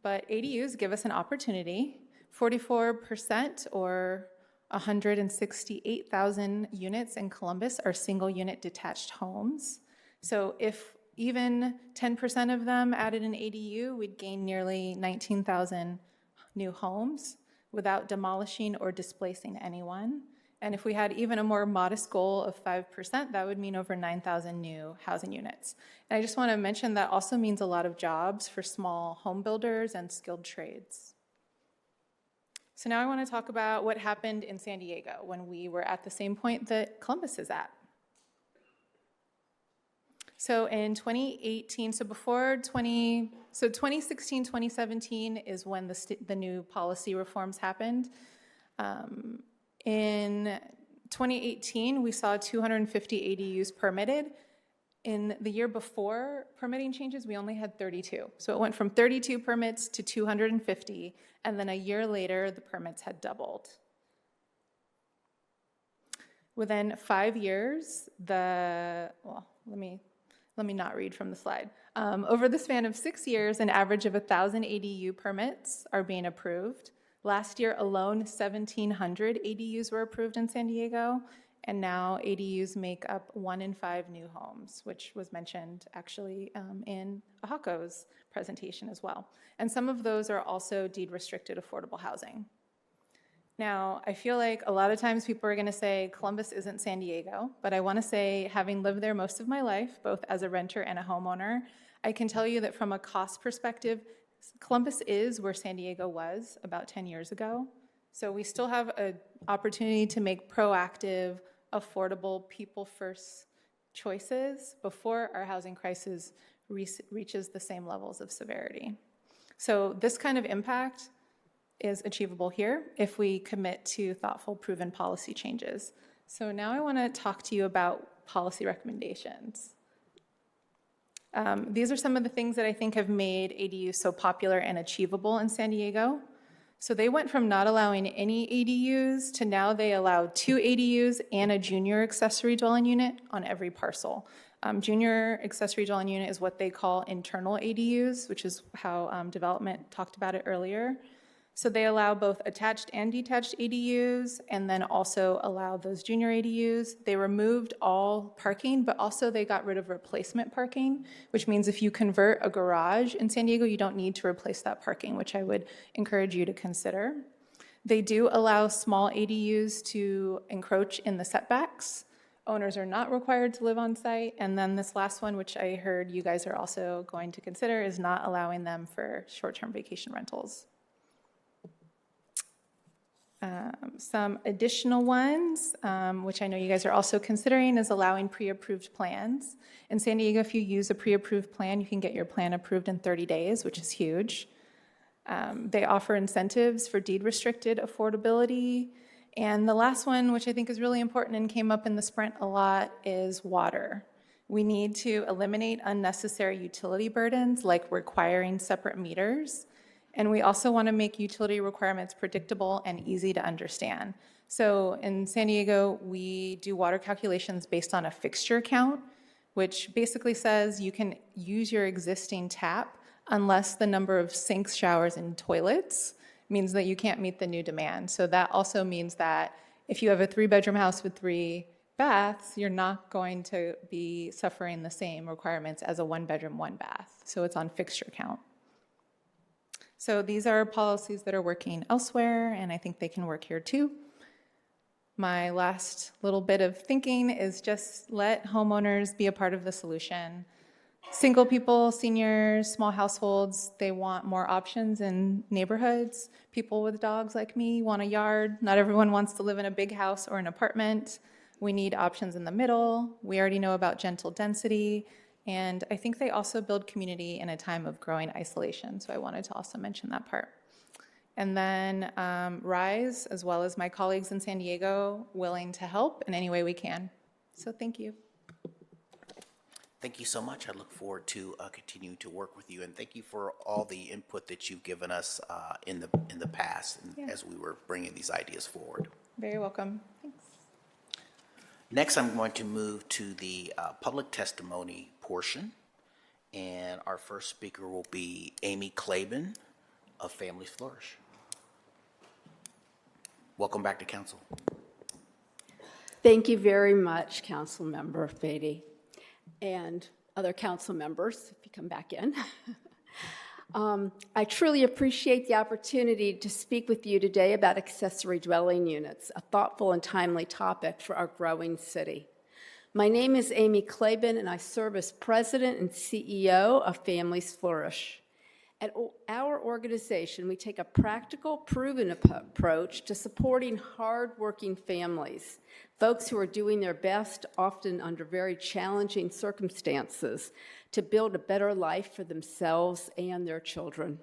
But ADUs give us an opportunity. 44% or 168,000 units in Columbus are single-unit detached homes. So if even 10% of them added an ADU, we'd gain nearly 19,000 new homes without demolishing or displacing anyone. And if we had even a more modest goal of 5%, that would mean over 9,000 new housing units. And I just want to mention that also means a lot of jobs for small home builders and skilled trades. So now I want to talk about what happened in San Diego when we were at the same point that Columbus is at. So in 2018, 2016, 2017 is when the new policy reforms happened. In 2018, we saw 250 ADUs permitted. In the year before permitting changes, we only had 32. So it went from 32 permits to 250, and then a year later, the permits had doubled. Within 5 years, let me not read from the slide. Over the span of 6 years, an average of 1,000 ADU permits are being approved. Last year alone, 1,700 ADUs were approved in San Diego, and now ADUs make up 1 in 5 new homes, which was mentioned actually in Ahako's presentation as well. And some of those are also deed-restricted affordable housing. Now, I feel like a lot of times people are going to say Columbus isn't San Diego, but I want to say, having lived there most of my life, both as a renter and a homeowner, I can tell you that from a cost perspective, Columbus is where San Diego was about 10 years ago. So we still have an opportunity to make proactive, affordable, people-first choices before our housing crisis reaches the same levels of severity. So this kind of impact is achievable here if we commit to thoughtful, proven policy changes. So now I want to talk to you about policy recommendations. These are some of the things that I think have made ADUs so popular and achievable in San Diego. So they went from not allowing any ADUs to now they allow 2 ADUs and a junior accessory dwelling unit on every parcel. Junior accessory dwelling unit is what they call internal ADUs, which is how development talked about it earlier. So they allow both attached and detached ADUs, and then also allow those junior ADUs. They removed all parking, but also they got rid of replacement parking, which means if you convert a garage in San Diego, you don't need to replace that parking, which I would encourage you to consider. They do allow small ADUs to encroach in the setbacks. Owners are not required to live on site. And then this last one, which I heard you guys are also going to consider, is not allowing them for short-term vacation rentals. Some additional ones, which I know you guys are also considering, is allowing pre-approved plans. In San Diego, if you use a pre-approved plan, you can get your plan approved in 30 days, which is huge. They offer incentives for deed-restricted affordability. And the last one, which I think is really important and came up in the sprint a lot, is water. We need to eliminate unnecessary utility burdens, like requiring separate meters. And we also want to make utility requirements predictable and easy to understand. So in San Diego, we do water calculations based on a fixture count, which basically says you can use your existing tap unless the number of sinks, showers, and toilets means that you can't meet the new demand. So that also means that if you have a 3-bedroom house with 3 baths, you're not going to be suffering the same requirements as a 1-bedroom, 1-bath. So it's on fixture count. So these are policies that are working elsewhere, and I think they can work here too. My last little bit of thinking is just let homeowners be a part of the solution. Single people, seniors, small households, they want more options in neighborhoods. People with dogs like me want a yard. Not everyone wants to live in a big house or an apartment. We need options in the middle. We already know about gentle density. And I think they also build community in a time of growing isolation. So I wanted to also mention that part. And then RISE, as well as my colleagues in San Diego, willing to help in any way we can. So thank you. Thank you so much. I look forward to continuing to work with you, and thank you for all the input that you've given us in the past as we were bringing these ideas forward. Very welcome. Thanks. Next, I'm going to move to the public testimony portion, and our first speaker will be Amy Claiborne of families flourish. Welcome back to council. Thank you very much, Councilmember Beatty, and other council members, if you come back in. I truly appreciate the opportunity to speak with you today about accessory dwelling units, a thoughtful and timely topic for our growing city. My name is Amy Claiborne, and I serve as President and CEO of Families Flourish. At our organization, we take a practical, proven approach to supporting hardworking families, folks who are doing their best, often under very challenging circumstances, to build a better life for themselves and their children.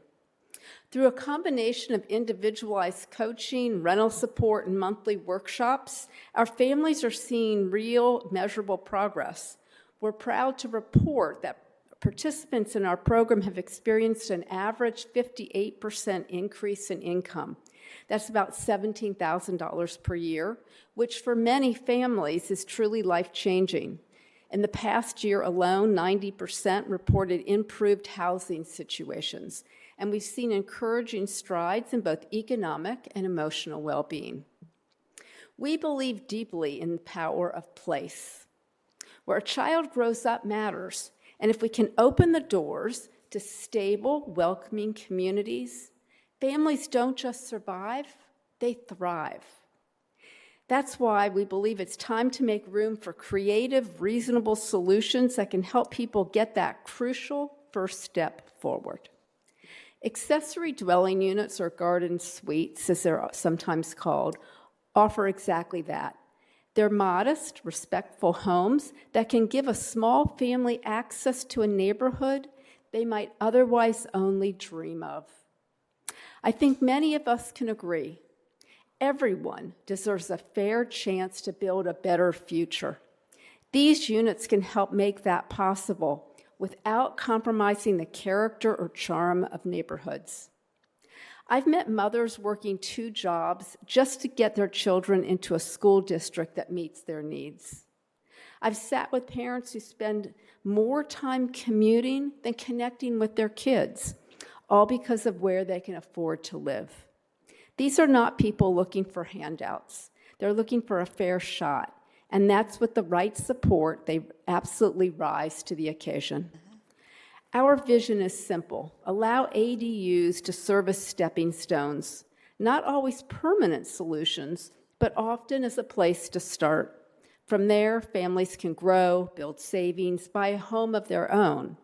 Through a combination of individualized coaching, rental support, and monthly workshops, our families are seeing real, measurable progress. We're proud to report that participants in our program have experienced an average 58% increase in income. That's about $17,000 per year, which for many families is truly life-changing. In the past year alone, 90% reported improved housing situations, and we've seen encouraging strides in both economic and emotional well-being. We believe deeply in the power of place. Where a child grows up matters, and if we can open the doors to stable, welcoming communities, families don't just survive, they thrive. That's why we believe it's time to make room for creative, reasonable solutions that can help people get that crucial first step forward. Accessory dwelling units, or garden suites, as they're sometimes called, offer exactly that. They're modest, respectful homes that can give a small family access to a neighborhood they might otherwise only dream of. I think many of us can agree. Everyone deserves a fair chance to build a better future. These units can help make that possible without compromising the character or charm of neighborhoods. I've met mothers working 2 jobs just to get their children into a school district that meets their needs. I've sat with parents who spend more time commuting than connecting with their kids, all because of where they can afford to live. These are not people looking for handouts. They're looking for a fair shot, and that's with the right support, they absolutely rise to the occasion. Our vision is simple. Allow ADUs to serve as stepping stones, not always permanent solutions, but often as a place to start. From there, families can grow, build savings, buy a home of their own,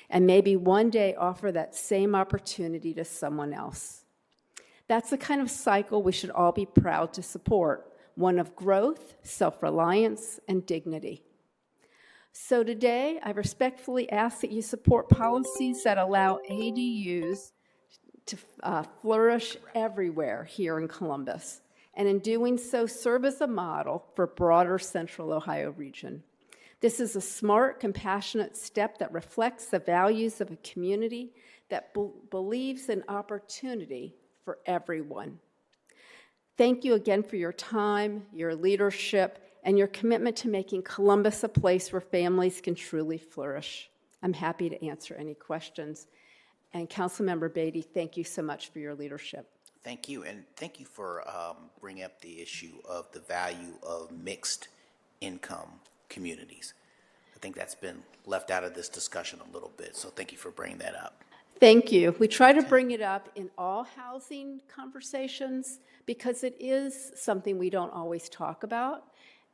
and maybe one day offer that same opportunity to someone else. That's the kind of cycle we should all be proud to support, one of growth, self-reliance, and dignity. So today, I respectfully ask that you support policies that allow ADUs to flourish everywhere here in Columbus, and in doing so, serve as a model for broader Central Ohio region. This is a smart, compassionate step that reflects the values of a community that believes in opportunity for everyone. Thank you again for your time, your leadership, and your commitment to making Columbus a place where families can truly flourish. I'm happy to answer any questions. And Councilmember Beatty, thank you so much for your leadership. Thank you, and thank you for bringing up the issue of the value of mixed income communities. I think that's been left out of this discussion a little bit, so thank you for bringing that up. Thank you. We try to bring it up in all housing conversations because it is something we don't always talk about.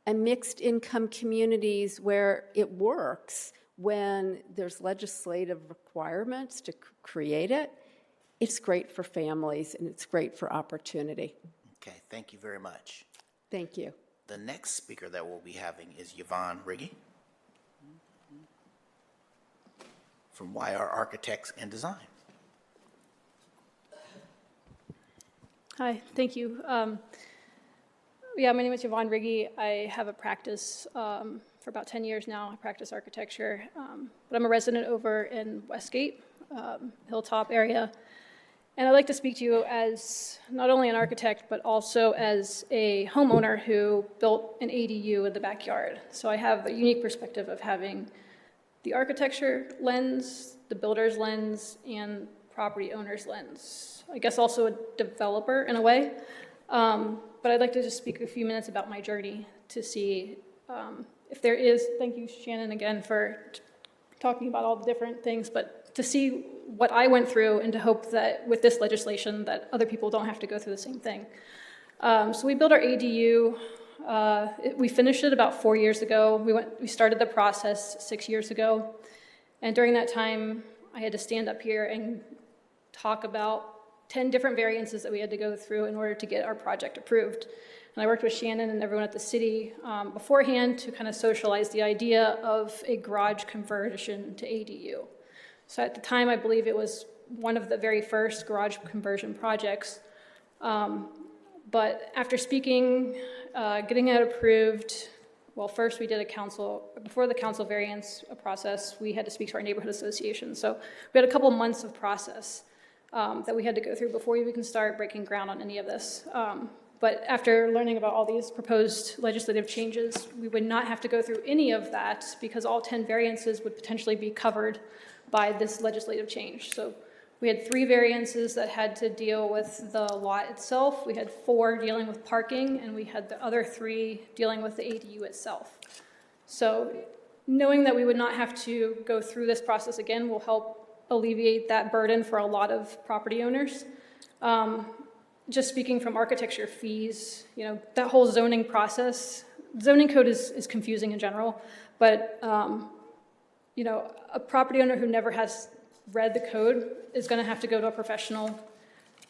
And mixed income communities where it works, when there's legislative requirements to create it, it's great for families and it's great for opportunity. Okay, thank you very much. Thank you. The next speaker that we'll be having is Yvonne Riggy from YR Architects and Design. Hi, thank you. My name is Yvonne Riggy. I have a practice for about 10 years now. I practice architecture, but I'm a resident over in Westgate, Hilltop area. And I'd like to speak to you as not only an architect, but also as a homeowner who built an ADU in the backyard. So I have a unique perspective of having the architecture lens, the builder's lens, and property owner's lens. I guess also a developer in a way. But I'd like to just speak a few minutes about my journey to see if there is, thank you Shannon again for talking about all the different things, but to see what I went through and to hope that with this legislation that other people don't have to go through the same thing. So we built our ADU. We finished it about 4 years ago. We started the process 6 years ago. And during that time, I had to stand up here and talk about 10 different variances that we had to go through in order to get our project approved. And I worked with Shannon and everyone at the city beforehand to kind of socialize the idea of a garage conversion to ADU. So at the time, I believe it was one of the very first garage conversion projects. But after speaking, getting it approved, well, first we did before the council variance process, we had to speak to our neighborhood association. So we had a couple months of process that we had to go through before we can start breaking ground on any of this. But after learning about all these proposed legislative changes, we would not have to go through any of that because all 10 variances would potentially be covered by this legislative change. So we had 3 variances that had to deal with the lot itself. We had 4 dealing with parking, and we had the other 3 dealing with the ADU itself. So knowing that we would not have to go through this process again will help alleviate that burden for a lot of property owners. Just speaking from architecture fees, that whole zoning process, zoning code is confusing in general, but a property owner who never has read the code is going to have to go to a professional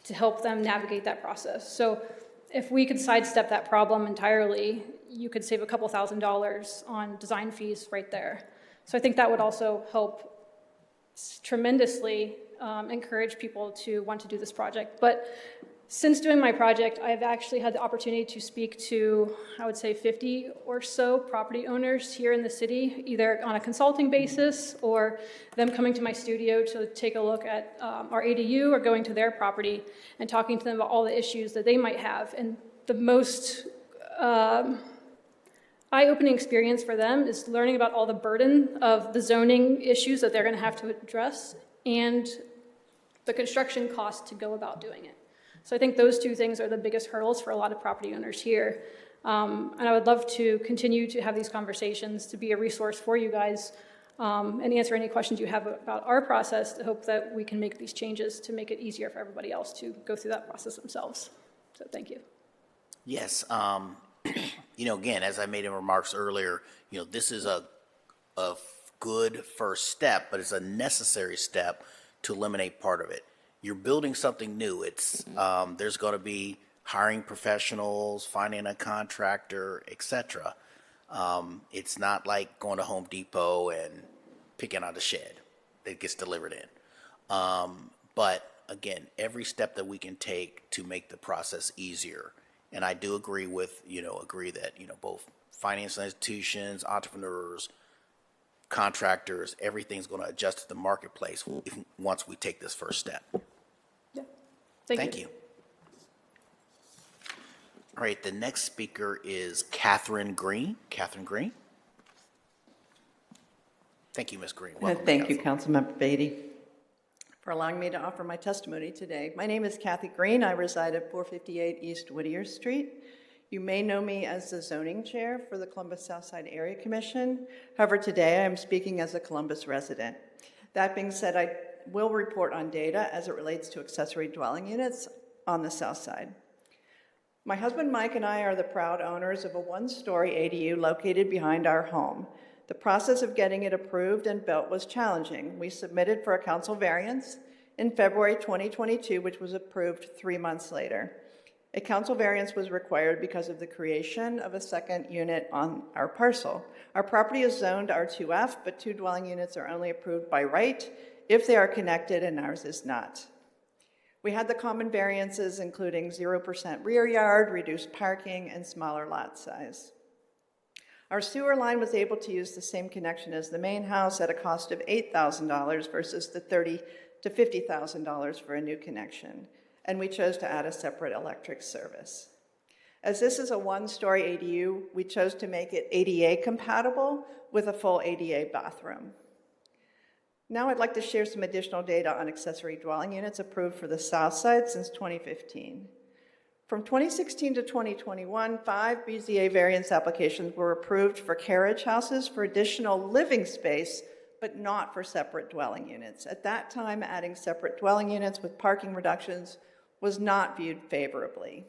to help them navigate that process. So if we could sidestep that problem entirely, you could save a couple $1,000s on design fees right there. So I think that would also help tremendously encourage people to want to do this project. But since doing my project, I've actually had the opportunity to speak to, I would say, 50 or so property owners here in the city, either on a consulting basis or them coming to my studio to take a look at our ADU or going to their property and talking to them about all the issues that they might have. And the most eye-opening experience for them is learning about all the burden of the zoning issues that they're going to have to address and the construction cost to go about doing it. So I think those 2 things are the biggest hurdles for a lot of property owners here. And I would love to continue to have these conversations to be a resource for you guys and answer any questions you have about our process to hope that we can make these changes to make it easier for everybody else to go through that process themselves. So thank you. Yes. Again, as I made in remarks earlier, this is a good first step, but it's a necessary step to eliminate part of it. You're building something new. It's there's going to be hiring professionals, finding a contractor, etc. It's not like going to Home Depot and picking out a shed that gets delivered in. But again, every step that we can take to make the process easier, and I do agree that both financial institutions, entrepreneurs, contractors, everything's going to adjust to the marketplace once we take this first step. Thank you. All right, the next speaker is Catherine Green. Catherine Green. Thank you, Ms. Green. Welcome, Thank you, Councilmember Beatty, for allowing me to offer my testimony today. My name is Kathy Green. I reside at 458 East Whittier Street. You may know me as the zoning chair for the Columbus Southside Area Commission. However, today I am speaking as a Columbus resident. That being said, I will report on data as it relates to accessory dwelling units on the south side. My husband Mike and I are the proud owners of a 1-story ADU located behind our home. The process of getting it approved and built was challenging. We submitted for a council variance in February 2022, which was approved 3 months later. A council variance was required because of the creation of a second unit on our parcel. Our property is zoned R2F, but 2 dwelling units are only approved by right if they are connected, and ours is not. We had the common variances, including 0% rear yard, reduced parking, and smaller lot size. Our sewer line was able to use the same connection as the main house at a cost of $8,000 versus the $30,000 to $50,000 for a new connection, and we chose to add a separate electric service. As this is a 1-story ADU, we chose to make it ADA compatible with a full ADA bathroom. Now I'd like to share some additional data on accessory dwelling units approved for the South Side since 2015. From 2016 to 2021, 5 BZA variance applications were approved for carriage houses for additional living space, but not for separate dwelling units. At that time, adding separate dwelling units with parking reductions was not viewed favorably.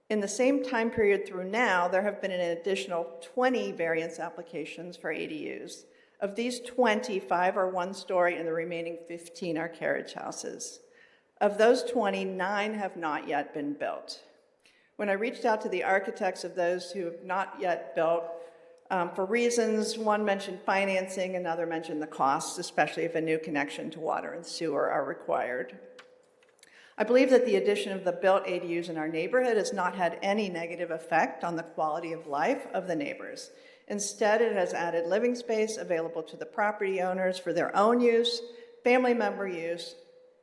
In the same time period through now, there have been an additional 20 variance applications for ADUs. Of these 20, 5 are one-story and the remaining 15 are carriage houses. Of those 20, 9 have not yet been built. When I reached out to the architects of those who have not yet built, for reasons, one mentioned financing, another mentioned the costs, especially if a new connection to water and sewer are required. I believe that the addition of the built ADUs in our neighborhood has not had any negative effect on the quality of life of the neighbors. Instead, it has added living space available to the property owners for their own use, family member use,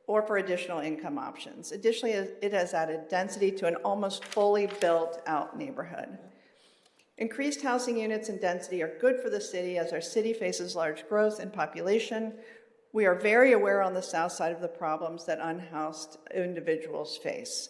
or for additional income options. Additionally, it has added density to an almost fully built-out neighborhood. Increased housing units and density are good for the city as our city faces large growth in population. We are very aware on the south side of the problems that unhoused individuals face.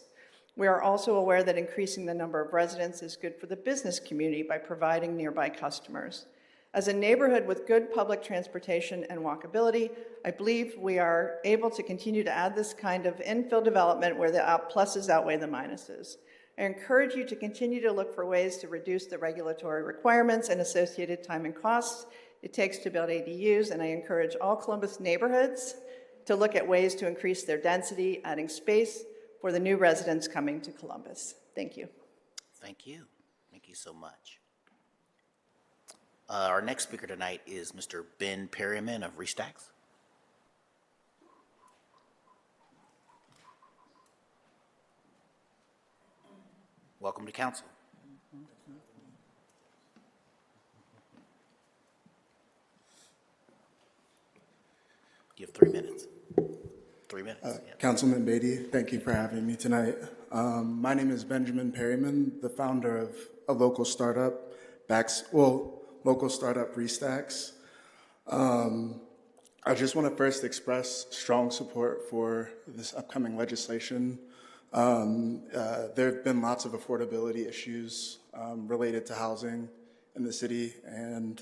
We are also aware that increasing the number of residents is good for the business community by providing nearby customers. As a neighborhood with good public transportation and walkability, I believe we are able to continue to add this kind of infill development where the pluses outweigh the minuses. I encourage you to continue to look for ways to reduce the regulatory requirements and associated time and costs it takes to build ADUs, and I encourage all Columbus neighborhoods to look at ways to increase their density, adding space for the new residents coming to Columbus. Thank you. Thank you. Thank you so much. Our next speaker tonight is Mr. Ben Perryman of Restacks. Welcome to council. You have 3 minutes. 3 minutes. Yeah. Councilman Beatty, thank you for having me tonight. My name is Benjamin Perryman, the founder of a local startup, local startup Restacks. I just want to first express strong support for this upcoming legislation. There have been lots of affordability issues related to housing in the city, and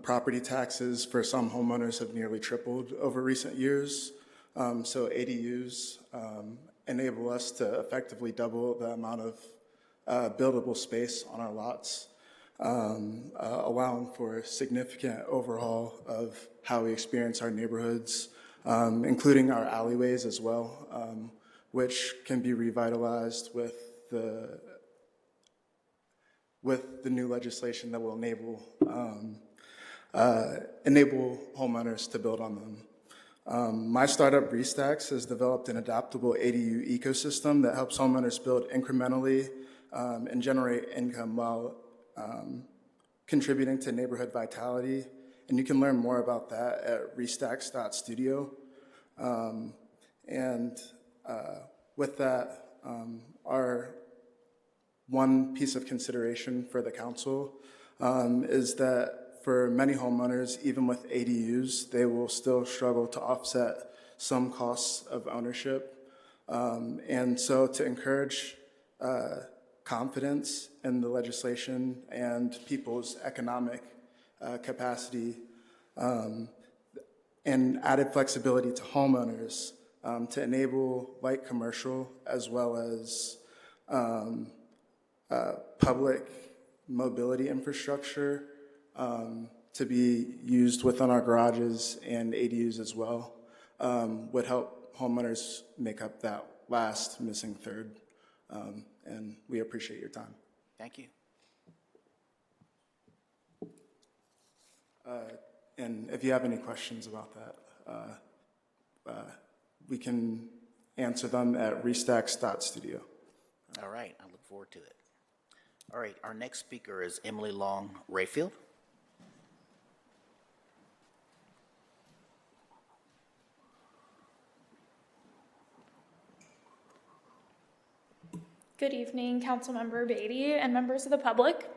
property taxes for some homeowners have nearly tripled over recent years. So ADUs enable us to effectively double the amount of buildable space on our lots, allowing for a significant overhaul of how we experience our neighborhoods, including our alleyways as well, which can be revitalized with the new legislation that will enable homeowners to build on them. My startup, Restacks, has developed an adaptable ADU ecosystem that helps homeowners build incrementally and generate income while contributing to neighborhood vitality. And you can learn more about that at restacks.studio. With that, our one piece of consideration for the council is that for many homeowners, even with ADUs, they will still struggle to offset some costs of ownership. And so to encourage confidence in the legislation and people's economic capacity and added flexibility to homeowners to enable light commercial as well as public mobility infrastructure to be used within our garages and ADUs as well would help homeowners make up that last missing third. And we appreciate your time. Thank you. And if you have any questions about that, we can answer them at restacks.studio. All right, I look forward to it. All right, our next speaker is Emily Long Rayfield. Good evening, Councilmember Beatty and members of the public.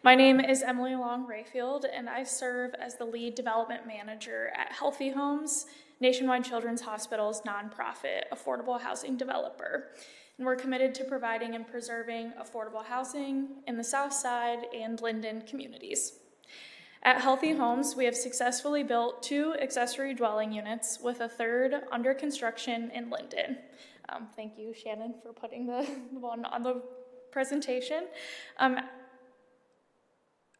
My name is Emily Long Rayfield, and I serve as the lead development manager at Healthy Homes, Nationwide Children's Hospital's nonprofit affordable housing developer. And we're committed to providing and preserving affordable housing in the South Side and Linden communities. At Healthy Homes, we have successfully built 2 accessory dwelling units with a 3rd under construction in Linden. Thank you, Shannon, for putting the one on the presentation.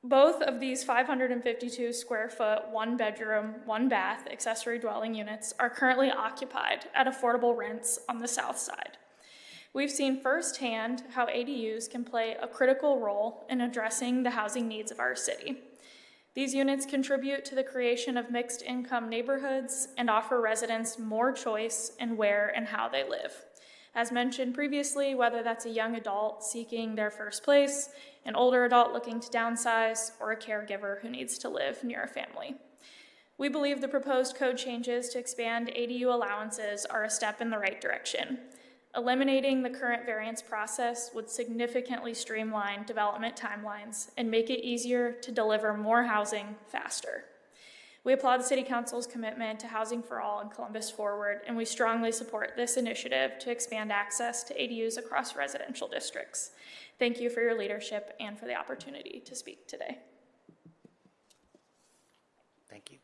Both of these 552 square foot, 1 bedroom, 1 bath accessory dwelling units are currently occupied at affordable rents on the South Side. We've seen firsthand how ADUs can play a critical role in addressing the housing needs of our city. These units contribute to the creation of mixed income neighborhoods and offer residents more choice in where and how they live. As mentioned previously, whether that's a young adult seeking their first place, an older adult looking to downsize, or a caregiver who needs to live near a family. We believe the proposed code changes to expand ADU allowances are a step in the right direction. Eliminating the current variance process would significantly streamline development timelines and make it easier to deliver more housing faster. We applaud the City Council's commitment to Housing for All and Columbus Forward, and we strongly support this initiative to expand access to ADUs across residential districts. Thank you for your leadership and for the opportunity to speak today. Thank you.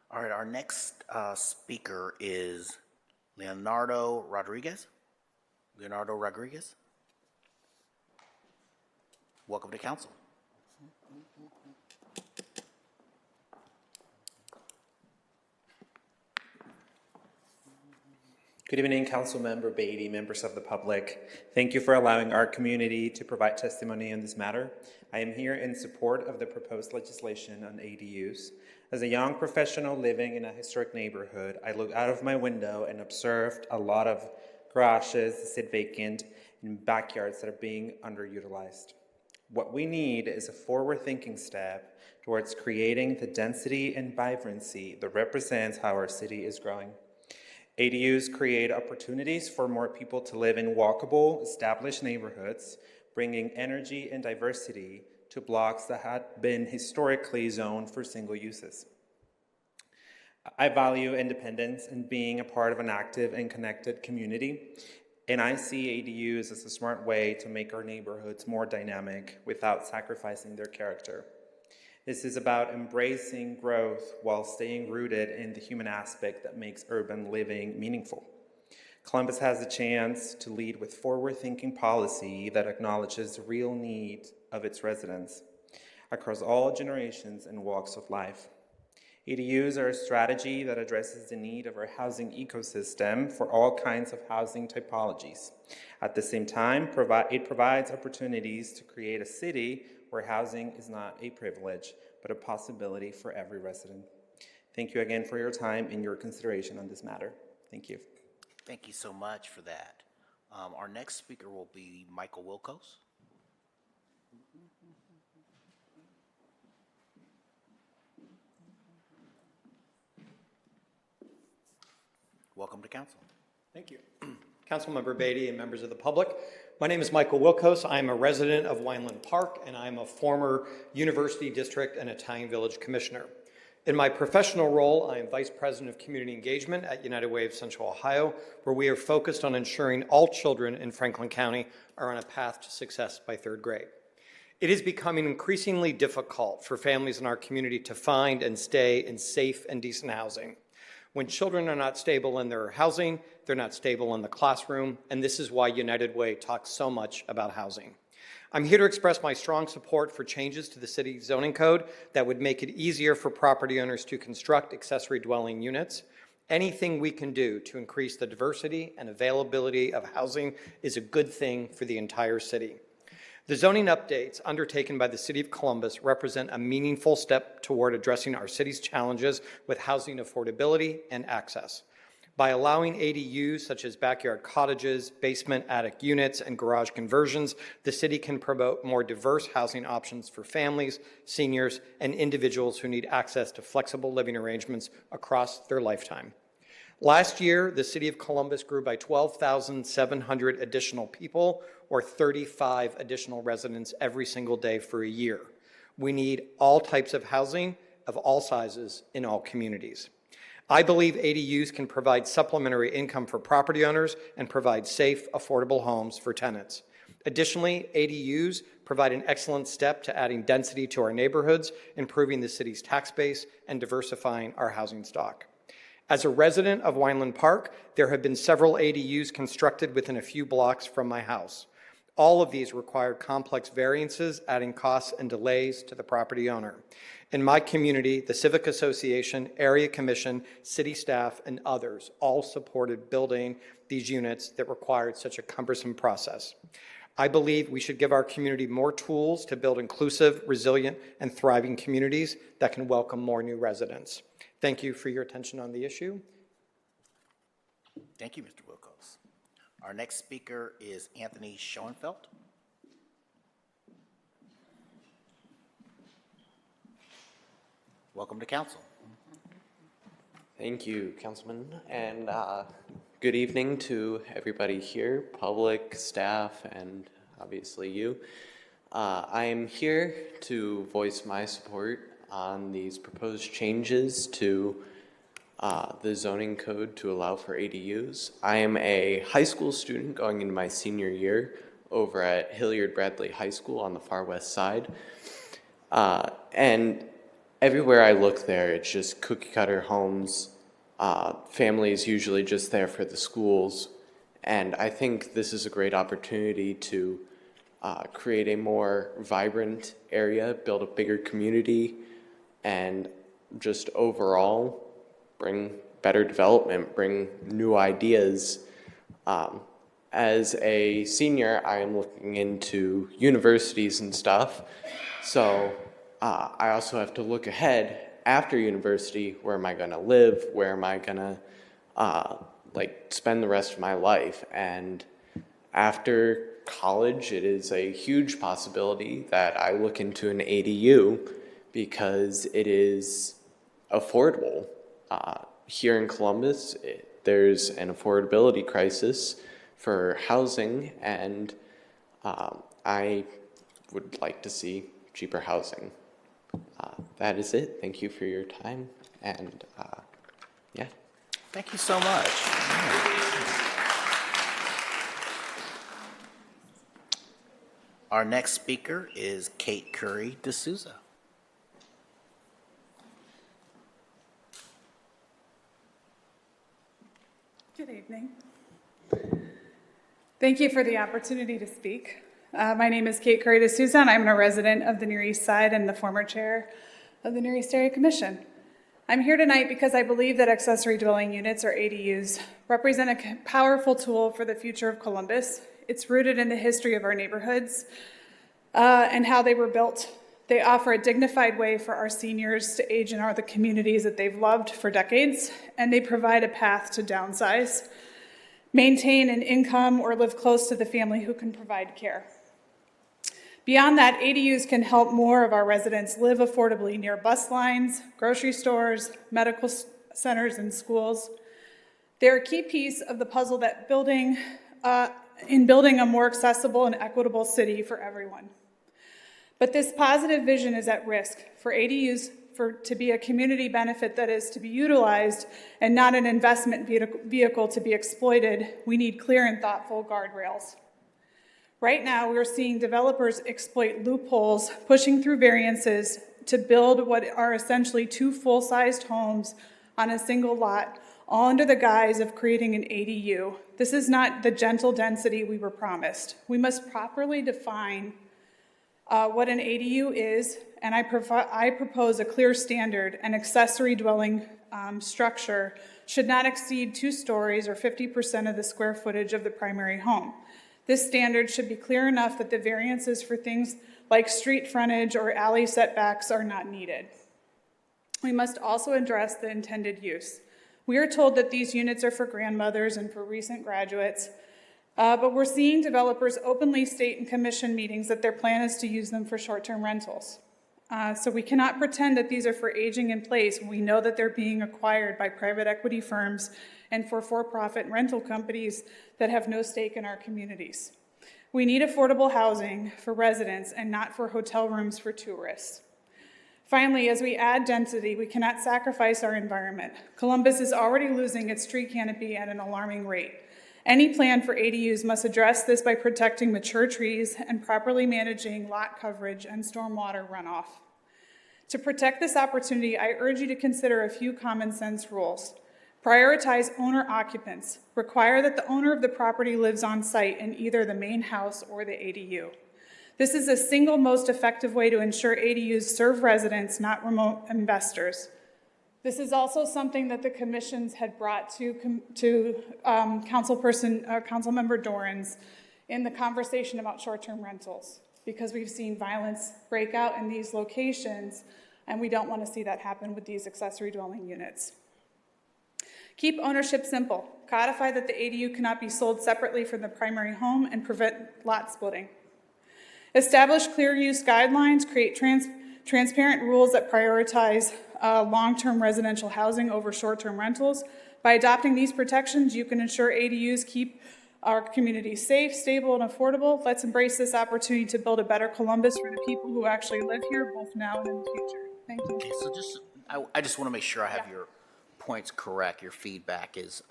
All right, our next speaker is Leonardo Rodriguez. Leonardo Rodriguez. Welcome to council. Good evening, Councilmember Beatty, members of the public. Thank you for allowing our community to provide testimony on this matter. I am here in support of the proposed legislation on ADUs. As a young professional living in a historic neighborhood, I look out of my window and observed a lot of garages that sit vacant and backyards that are being underutilized. What we need is a forward-thinking step towards creating the density and vibrancy that represents how our city is growing. ADUs create opportunities for more people to live in walkable, established neighborhoods, bringing energy and diversity to blocks that had been historically zoned for single uses. I value independence and being a part of an active and connected community, and I see ADUs as a smart way to make our neighborhoods more dynamic without sacrificing their character. This is about embracing growth while staying rooted in the human aspect that makes urban living meaningful. Columbus has a chance to lead with forward-thinking policy that acknowledges the real need of its residents across all generations and walks of life. ADUs are a strategy that addresses the need of our housing ecosystem for all kinds of housing typologies. At the same time, it provides opportunities to create a city where housing is not a privilege, but a possibility for every resident. Thank you again for your time and your consideration on this matter. Thank you. Thank you so much for that. Our next speaker will be Michael Wilkos. Welcome to council. Thank you. Councilmember Beatty and members of the public, my name is Michael Wilkos. I'm a resident of Wineland Park, and I'm a former University District and Italian Village Commissioner. In my professional role, I am Vice President of Community Engagement at United Way of Central Ohio, where we are focused on ensuring all children in Franklin County are on a path to success by 3rd grade. It is becoming increasingly difficult for families in our community to find and stay in safe and decent housing. When children are not stable in their housing, they're not stable in the classroom, and this is why United Way talks so much about housing. I'm here to express my strong support for changes to the city zoning code that would make it easier for property owners to construct accessory dwelling units. Anything we can do to increase the diversity and availability of housing is a good thing for the entire city. The zoning updates undertaken by the City of Columbus represent a meaningful step toward addressing our city's challenges with housing affordability and access. By allowing ADUs such as backyard cottages, basement attic units, and garage conversions, the city can promote more diverse housing options for families, seniors, and individuals who need access to flexible living arrangements across their lifetime. Last year, the city of Columbus grew by 12,700 additional people, or 35 additional residents every single day for a year. We need all types of housing of all sizes in all communities. I believe ADUs can provide supplementary income for property owners and provide safe, affordable homes for tenants. Additionally, ADUs provide an excellent step to adding density to our neighborhoods, improving the city's tax base, and diversifying our housing stock. As a resident of Wineland Park, there have been several ADUs constructed within a few blocks from my house. All of these required complex variances, adding costs and delays to the property owner. In my community, the Civic Association, Area Commission, city staff, and others all supported building these units that required such a cumbersome process. I believe we should give our community more tools to build inclusive, resilient, and thriving communities that can welcome more new residents. Thank you for your attention on the issue. Thank you, Mr. Wilkos. Our next speaker is Anthony Schoenfeld. Welcome to council. Thank you, Councilman, and good evening to everybody here, public, staff, and obviously you. I am here to voice my support on these proposed changes to the zoning code to allow for ADUs. I am a high school student going into my senior year over at Hilliard Bradley High School on the far west side. And everywhere I look there, it's just cookie cutter homes, families usually just there for the schools. And I think this is a great opportunity to create a more vibrant area, build a bigger community, and just overall bring better development, bring new ideas. As a senior, I am looking into universities and stuff. So I also have to look ahead after university. Where am I going to live? Where am I going to spend the rest of my life? And after college, it is a huge possibility that I look into an ADU because it is affordable. Here in Columbus, there's an affordability crisis for housing, and I would like to see cheaper housing. That is it. Thank you for your time, and yeah. Thank you so much. Our next speaker is Kate Curry D'Souza. Good evening. Thank you for the opportunity to speak. My name is Kate Curry D'Souza, and I'm a resident of the Near East Side and the former chair of the Near East Area Commission. I'm here tonight because I believe that accessory dwelling units, or ADUs, represent a powerful tool for the future of Columbus. It's rooted in the history of our neighborhoods and how they were built. They offer a dignified way for our seniors to age in the communities that they've loved for decades, and they provide a path to downsize, maintain an income, or live close to the family who can provide care. Beyond that, ADUs can help more of our residents live affordably near bus lines, grocery stores, medical centers, and schools. They're a key piece of the puzzle that in building a more accessible and equitable city for everyone. But this positive vision is at risk for ADUs to be a community benefit that is to be utilized and not an investment vehicle to be exploited. We need clear and thoughtful guardrails. Right now, we're seeing developers exploit loopholes, pushing through variances to build what are essentially two full-sized homes on a single lot, all under the guise of creating an ADU. This is not the gentle density we were promised. We must properly define what an ADU is, and I propose a clear standard. An accessory dwelling structure should not exceed 2 stories or 50% of the square footage of the primary home. This standard should be clear enough that the variances for things like street frontage or alley setbacks are not needed. We must also address the intended use. We are told that these units are for grandmothers and for recent graduates, but we're seeing developers openly state in commission meetings that their plan is to use them for short-term rentals. So we cannot pretend that these are for aging in place when we know that they're being acquired by private equity firms and for-profit rental companies that have no stake in our communities. We need affordable housing for residents and not for hotel rooms for tourists. Finally, as we add density, we cannot sacrifice our environment. Columbus is already losing its tree canopy at an alarming rate. Any plan for ADUs must address this by protecting mature trees and properly managing lot coverage and stormwater runoff. To protect this opportunity, I urge you to consider a few common sense rules. Prioritize owner occupants. Require that the owner of the property lives on site in either the main house or the ADU. This is the single most effective way to ensure ADUs serve residents, not remote investors. This is also something that the commissions had brought to Councilmember Dorans in the conversation about short-term rentals, because we've seen violence break out in these locations, and we don't want to see that happen with these accessory dwelling units. Keep ownership simple. Codify that the ADU cannot be sold separately from the primary home and prevent lot splitting. Establish clear use guidelines, create transparent rules that prioritize long-term residential housing over short-term rentals. By adopting these protections, you can ensure ADUs keep our community safe, stable, and affordable. Let's embrace this opportunity to build a better Columbus for the people who actually live here, both now and in the future. Thank you. Okay, so I just want to make sure I have your points correct. Your feedback is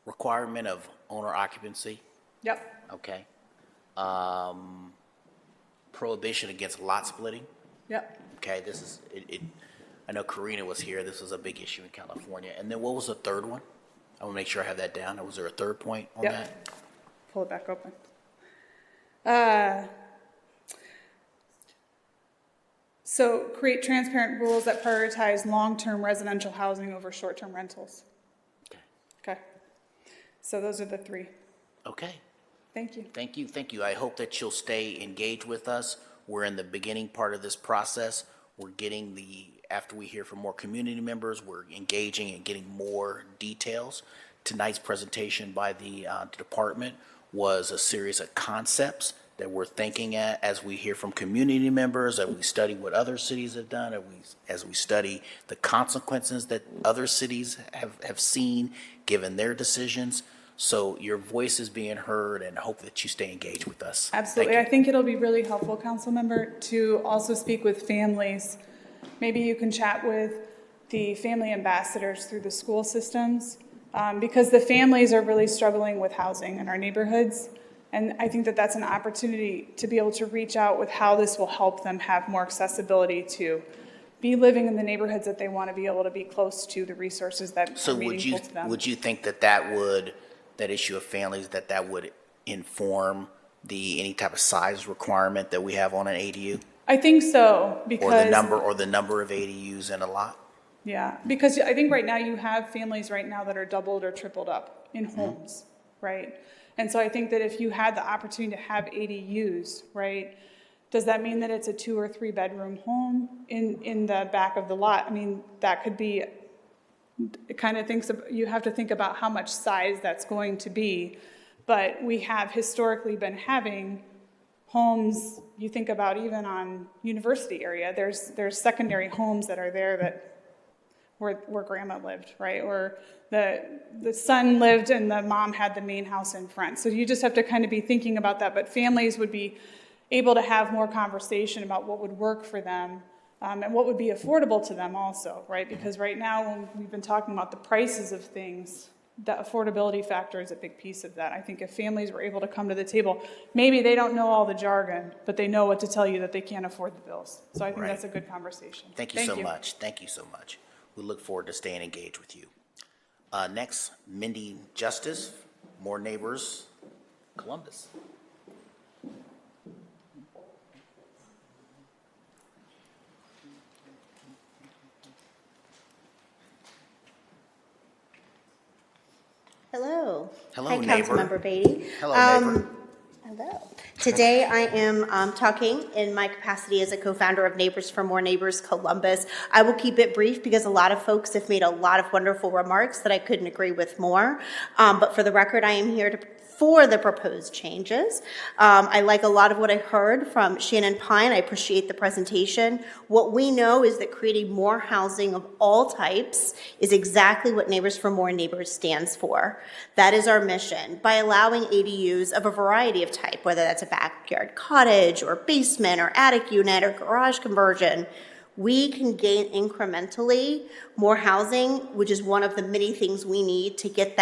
requirement of owner occupancy. Yep. Okay. Prohibition against lot splitting. Yep. Okay, this is it. I know Karina was here. This was a big issue in California. And then what was the third one? I want to make sure I have that down. Was there a third point on that? Pull it back open. So create transparent rules that prioritize long-term residential housing over short-term rentals. Okay. So those are the three. Okay. Thank you. Thank you. Thank you. I hope that you'll stay engaged with us. We're in the beginning part of this process. We're getting after we hear from more community members, we're engaging and getting more details. Tonight's presentation by the department was a series of concepts that we're thinking at as we hear from community members, as we study what other cities have done, as we study the consequences that other cities have seen given their decisions. So your voice is being heard, and hope that you stay engaged with us. Absolutely. I think it'll be really helpful, Councilmember, to also speak with families. Maybe you can chat with the family ambassadors through the school systems, because the families are really struggling with housing in our neighborhoods. And I think that that's an opportunity to be able to reach out with how this will help them have more accessibility to be living in the neighborhoods that they want to be able to be close to the resources that are meaningful to them. Would you think that that issue of families, that would inform any type of size requirement that we have on an ADU? I think so, because or the number of ADUs in a lot? Yeah, because I think right now you have families right now that are doubled or tripled up in homes, right? And so I think that if you had the opportunity to have ADUs, right, does that mean that it's a 2 or 3 bedroom home in the back of the lot? I mean, that could be, it kind of you have to think about how much size that's going to be. But we have historically been having homes, you think about even on University area, there's secondary homes that are there that where grandma lived, right? Or the son lived and the mom had the main house in front. So you just have to kind of be thinking about that. But families would be able to have more conversation about what would work for them and what would be affordable to them also, right? Because right now, when we've been talking about the prices of things, the affordability factor is a big piece of that. I think if families were able to come to the table, maybe they don't know all the jargon, but they know what to tell you that they can't afford the bills. So I think that's a good conversation. Thank you so much. Thank you so much. We look forward to staying engaged with you. Next, Mindy Justice, More Neighbors, Columbus. Hello. Hello, Hi, neighbor. Councilmember Beatty. Hello, neighbor. Hello. Today I am talking in my capacity as a co-founder of Neighbors for More Neighbors Columbus. I will keep it brief because a lot of folks have made a lot of wonderful remarks that I couldn't agree with more. But for the record, I am here to for the proposed changes. I like a lot of what I heard from Shannon Pine. I appreciate the presentation. What we know is that creating more housing of all types is exactly what Neighbors for More Neighbors stands for. That is our mission. By allowing ADUs of a variety of type, whether that's a backyard cottage or basement or attic unit or garage conversion, we can gain incrementally more housing, which is one of the many things we need to get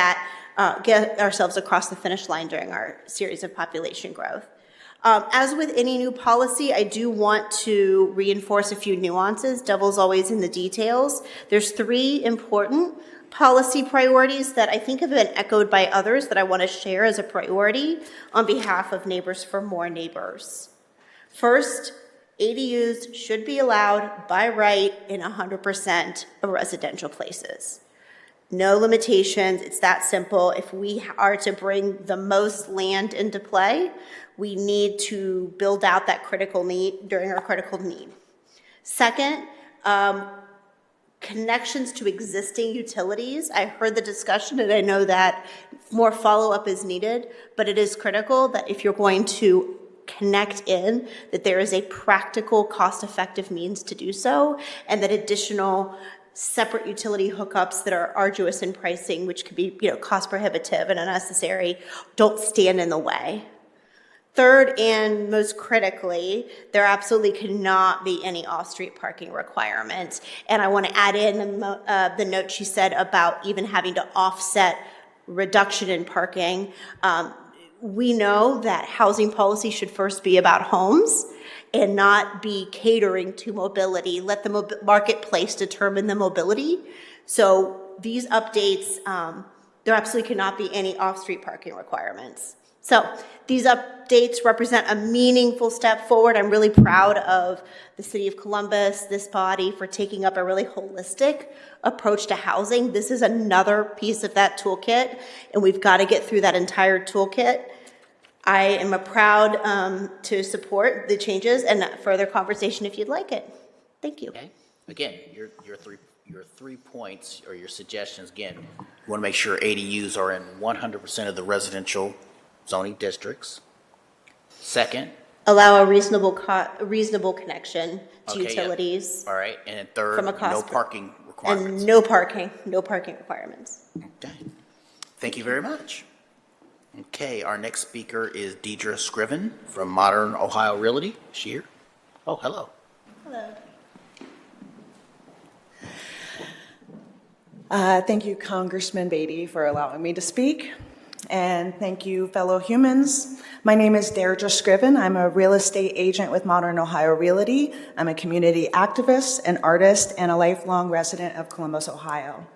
ourselves across the finish line during our series of population growth. As with any new policy, I do want to reinforce a few nuances. Devil's always in the details. There's 3 important policy priorities that I think have been echoed by others that I want to share as a priority on behalf of Neighbors for More Neighbors. First, ADUs should be allowed by right in 100% of residential places. No limitations, it's that simple. If we are to bring the most land into play, we need to build out that critical need during our critical need. Second, connections to existing utilities. I heard the discussion and I know that more follow-up is needed, but it is critical that if you're going to connect in, that there is a practical, cost-effective means to do so, and that additional separate utility hookups that are arduous in pricing, which could be cost prohibitive and unnecessary, don't stand in the way. Third, and most critically, there absolutely cannot be any off-street parking requirements. And I want to add in the note she said about even having to offset reduction in parking. We know that housing policy should first be about homes and not be catering to mobility. Let the marketplace determine the mobility. So these updates, there absolutely cannot be any off-street parking requirements. So these updates represent a meaningful step forward. I'm really proud of the City of Columbus, this body, for taking up a really holistic approach to housing. This is another piece of that toolkit, and we've got to get through that entire toolkit. I am proud to support the changes and further conversation if you'd like it. Thank you. Okay. Again, your three points or your suggestions, again, you want to make sure ADUs are in 100% of the residential zoning districts. Second, allow a reasonable connection to utilities. Yeah. All right. And then third, from a cost no parking requirements. And no parking requirements. Okay. Thank you very much. Okay, our next speaker is Deidre Scriven from Modern Ohio Realty. Is she here? Oh, hello. Hello. Thank you, Congressman Beatty, for allowing me to speak. And thank you, fellow humans. My name is Deidre Scriven. I'm a real estate agent with Modern Ohio Realty. I'm a community activist, an artist, and a lifelong resident of Columbus, Ohio.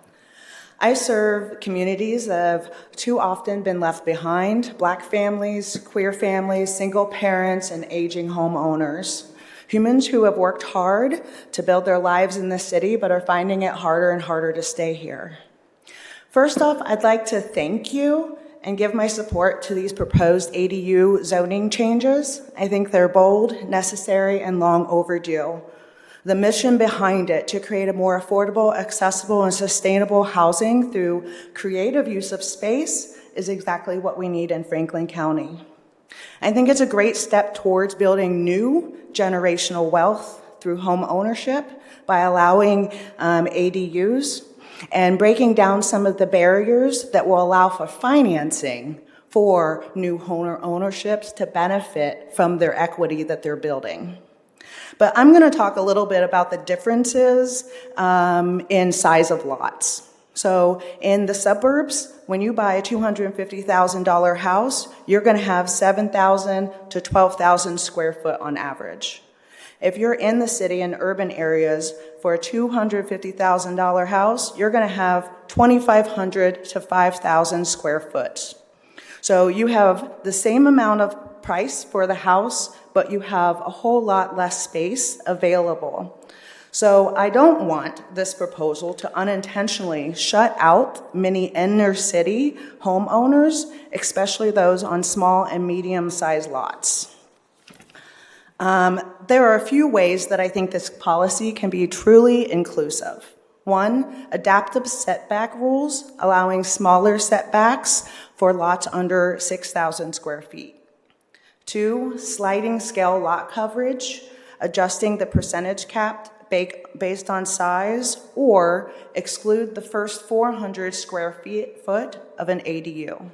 I serve communities that have too often been left behind: Black families, queer families, single parents, and aging homeowners. Humans who have worked hard to build their lives in this city but are finding it harder and harder to stay here. First off, I'd like to thank you and give my support to these proposed ADU zoning changes. I think they're bold, necessary, and long overdue. The mission behind it, to create a more affordable, accessible, and sustainable housing through creative use of space, is exactly what we need in Franklin County. I think it's a great step towards building new generational wealth through home ownership by allowing ADUs and breaking down some of the barriers that will allow for financing for new home ownerships to benefit from their equity that they're building. But I'm going to talk a little bit about the differences in size of lots. So in the suburbs, when you buy a $250,000 house, you're going to have 7,000 to 12,000 square foot on average. If you're in the city in urban areas, for a $250,000 house, you're going to have 2,500 to 5,000 square foot. So you have the same amount of price for the house, but you have a whole lot less space available. So I don't want this proposal to unintentionally shut out many inner city homeowners, especially those on small and medium-sized lots. There are a few ways that I think this policy can be truly inclusive. One, adaptive setback rules, allowing smaller setbacks for lots under 6,000 square feet. 2, sliding scale lot coverage, adjusting the percentage cap based on size, or exclude the first 400 square foot of an ADU.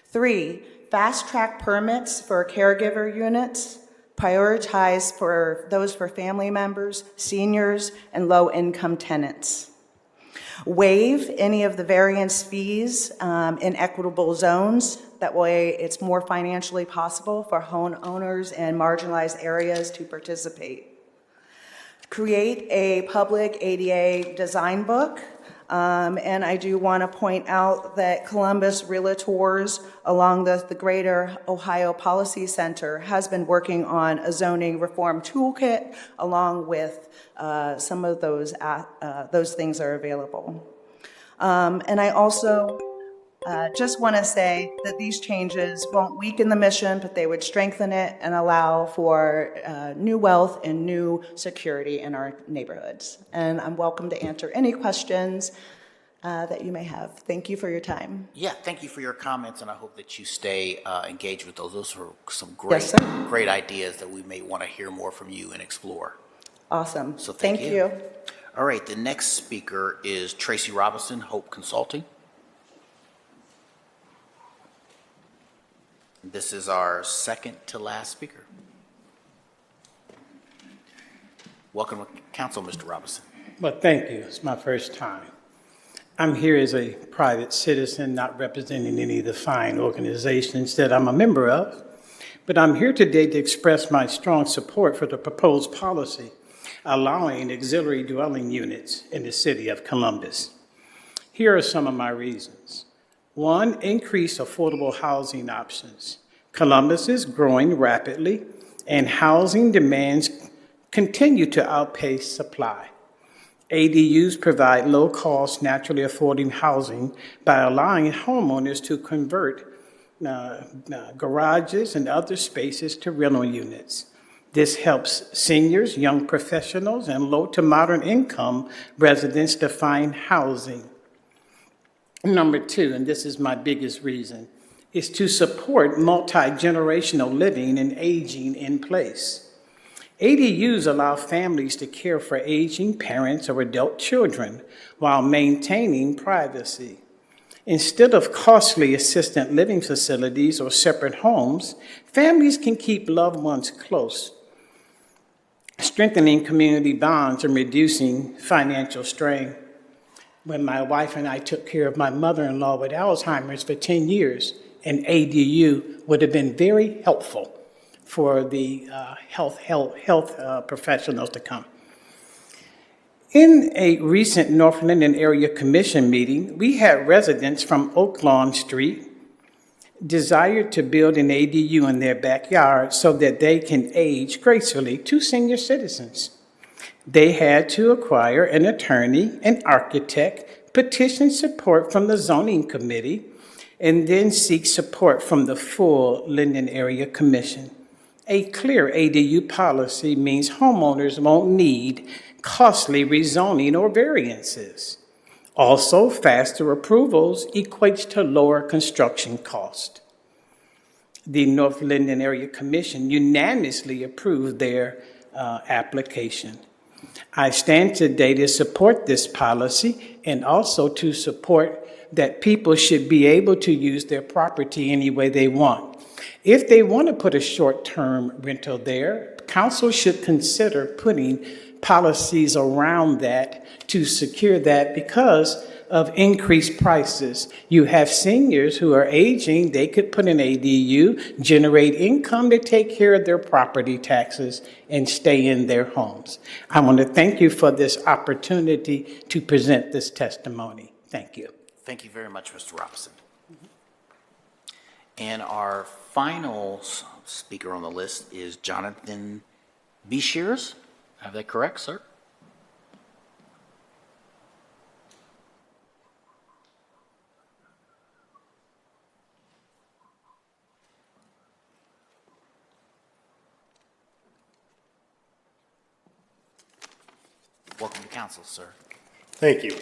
3, fast-track permits for caregiver units, prioritize for those for family members, seniors, and low-income tenants. Waive any of the variance fees in equitable zones. That way it's more financially possible for homeowners in marginalized areas to participate. Create a public ADA design book. And I do want to point out that Columbus Realtors, along the Greater Ohio Policy Center, has been working on a zoning reform toolkit, along with some of those things are available. And I also just want to say that these changes won't weaken the mission, but they would strengthen it and allow for new wealth and new security in our neighborhoods. And I'm welcome to answer any questions that you may have. Thank you for your time. Yeah, thank you for your comments, and I hope that you stay engaged with those. Those are some Yes, great, sir. great ideas that we may want to hear more from you and explore. Awesome. So Thank you. All right, the next speaker is Tracy Robinson, Hope Consulting. This is our second to last speaker. Welcome to council, Mr. Robinson. Well, thank you. It's my first time. I'm here as a private citizen, not representing any of the fine organizations that I'm a member of, but I'm here today to express my strong support for the proposed policy allowing auxiliary dwelling units in the city of Columbus. Here are some of my reasons. 1, increase affordable housing options. Columbus is growing rapidly, and housing demands continue to outpace supply. ADUs provide low-cost, naturally affording housing by allowing homeowners to convert garages and other spaces to rental units. This helps seniors, young professionals, and low to moderate income residents to find housing. Number 2, and this is my biggest reason, is to support multi-generational living and aging in place. ADUs allow families to care for aging parents or adult children while maintaining privacy. Instead of costly assisted living facilities or separate homes, families can keep loved ones close, strengthening community bonds and reducing financial strain. When my wife and I took care of my mother-in-law with Alzheimer's for 10 years, an ADU would have been very helpful for the health professionals to come. In a recent North Linden Area Commission meeting, we had residents from Oaklawn Street desire to build an ADU in their backyard so that they can age gracefully to senior citizens. They had to acquire an attorney, an architect, petition support from the zoning committee, and then seek support from the full Linden Area Commission. A clear ADU policy means homeowners won't need costly rezoning or variances. Also, faster approvals equates to lower construction cost. The North Linden Area Commission unanimously approved their application. I stand today to support this policy and also to support that people should be able to use their property any way they want. If they want to put a short-term rental there, council should consider putting policies around that to secure that because of increased prices. You have seniors who are aging, they could put an ADU, generate income to take care of their property taxes and stay in their homes. I want to thank you for this opportunity to present this testimony. Thank you. Thank you very much, Mr. Robinson. And our final speaker on the list is Jonathan Beshears. Have that correct, sir? Welcome to council, sir. Thank you.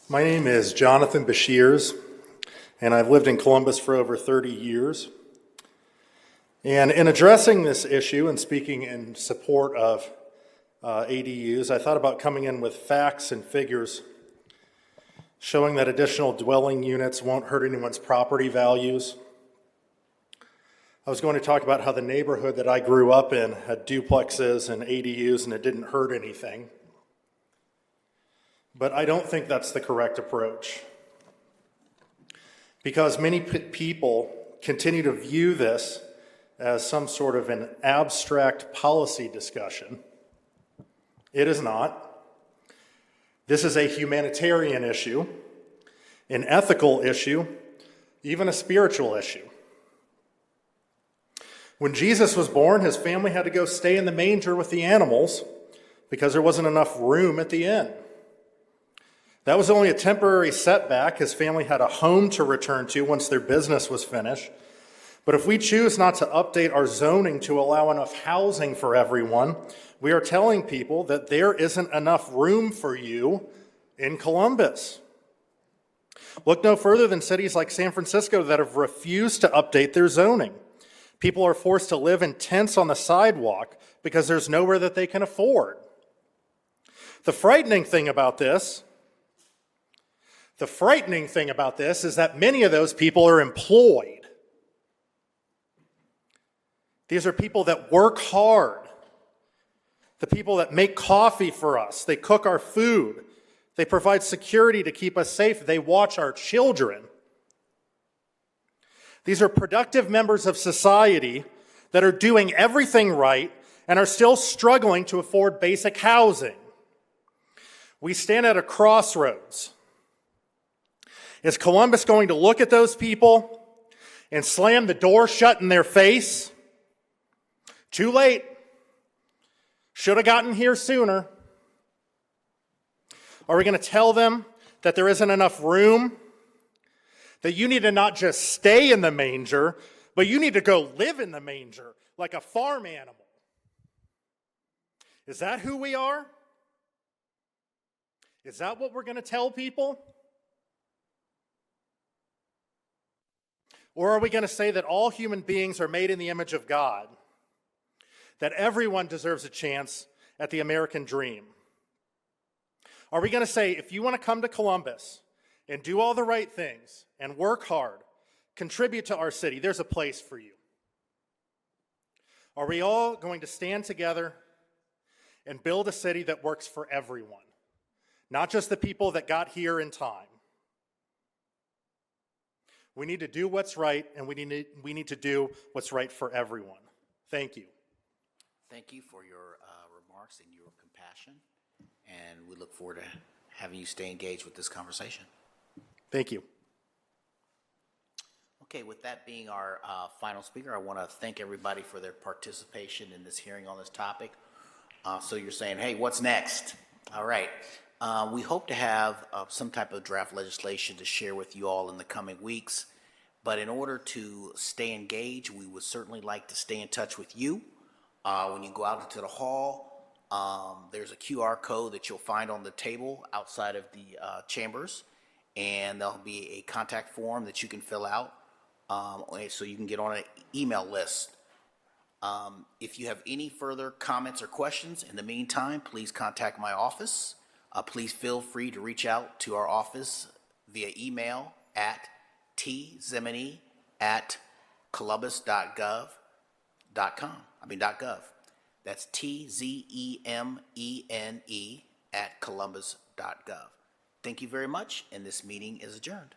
My name is Jonathan Bashirs, and I've lived in Columbus for over 30 years. And in addressing this issue and speaking in support of ADUs, I thought about coming in with facts and figures showing that additional dwelling units won't hurt anyone's property values. I was going to talk about how the neighborhood that I grew up in had duplexes and ADUs and it didn't hurt anything. But I don't think that's the correct approach. Because many people continue to view this as some sort of an abstract policy discussion. It is not. This is a humanitarian issue, an ethical issue, even a spiritual issue. When Jesus was born, his family had to go stay in the manger with the animals because there wasn't enough room at the inn. That was only a temporary setback. His family had a home to return to once their business was finished. But if we choose not to update our zoning to allow enough housing for everyone, we are telling people that there isn't enough room for you in Columbus. Look no further than cities like San Francisco that have refused to update their zoning. People are forced to live in tents on the sidewalk because there's nowhere that they can afford. The frightening thing about this is that many of those people are employed. These are people that work hard. The people that make coffee for us. They cook our food. They provide security to keep us safe. They watch our children. These are productive members of society that are doing everything right and are still struggling to afford basic housing. We stand at a crossroads. Is Columbus going to look at those people and slam the door shut in their face? Too late. Should have gotten here sooner. Are we going to tell them that there isn't enough room? That you need to not just stay in the manger, but you need to go live in the manger like a farm animal? Is that who we are? Is that what we're going to tell people? Or are we going to say that all human beings are made in the image of God? That everyone deserves a chance at the American dream? Are we going to say, if you want to come to Columbus and do all the right things and work hard, contribute to our city, there's a place for you? Are we all going to stand together and build a city that works for everyone, not just the people that got here in time? We need to do what's right, and we need to do what's right for everyone. Thank you. Thank you for your remarks and your compassion, and we look forward to having you stay engaged with this conversation. Thank you. Okay, with that being our final speaker, I want to thank everybody for their participation in this hearing on this topic. So you're saying, hey, what's next? All right. We hope to have some type of draft legislation to share with you all in the coming weeks. But in order to stay engaged, we would certainly like to stay in touch with you. When you go out into the hall, there's a QR code that you'll find on the table outside of the chambers, and there'll be a contact form that you can fill out so you can get on an email list. If you have any further comments or questions, in the meantime, please contact my office. Please feel free to reach out to our office via email at tzemene@columbus.gov. That's TZEMENE@columbus.gov. Thank you very much, and this meeting is adjourned.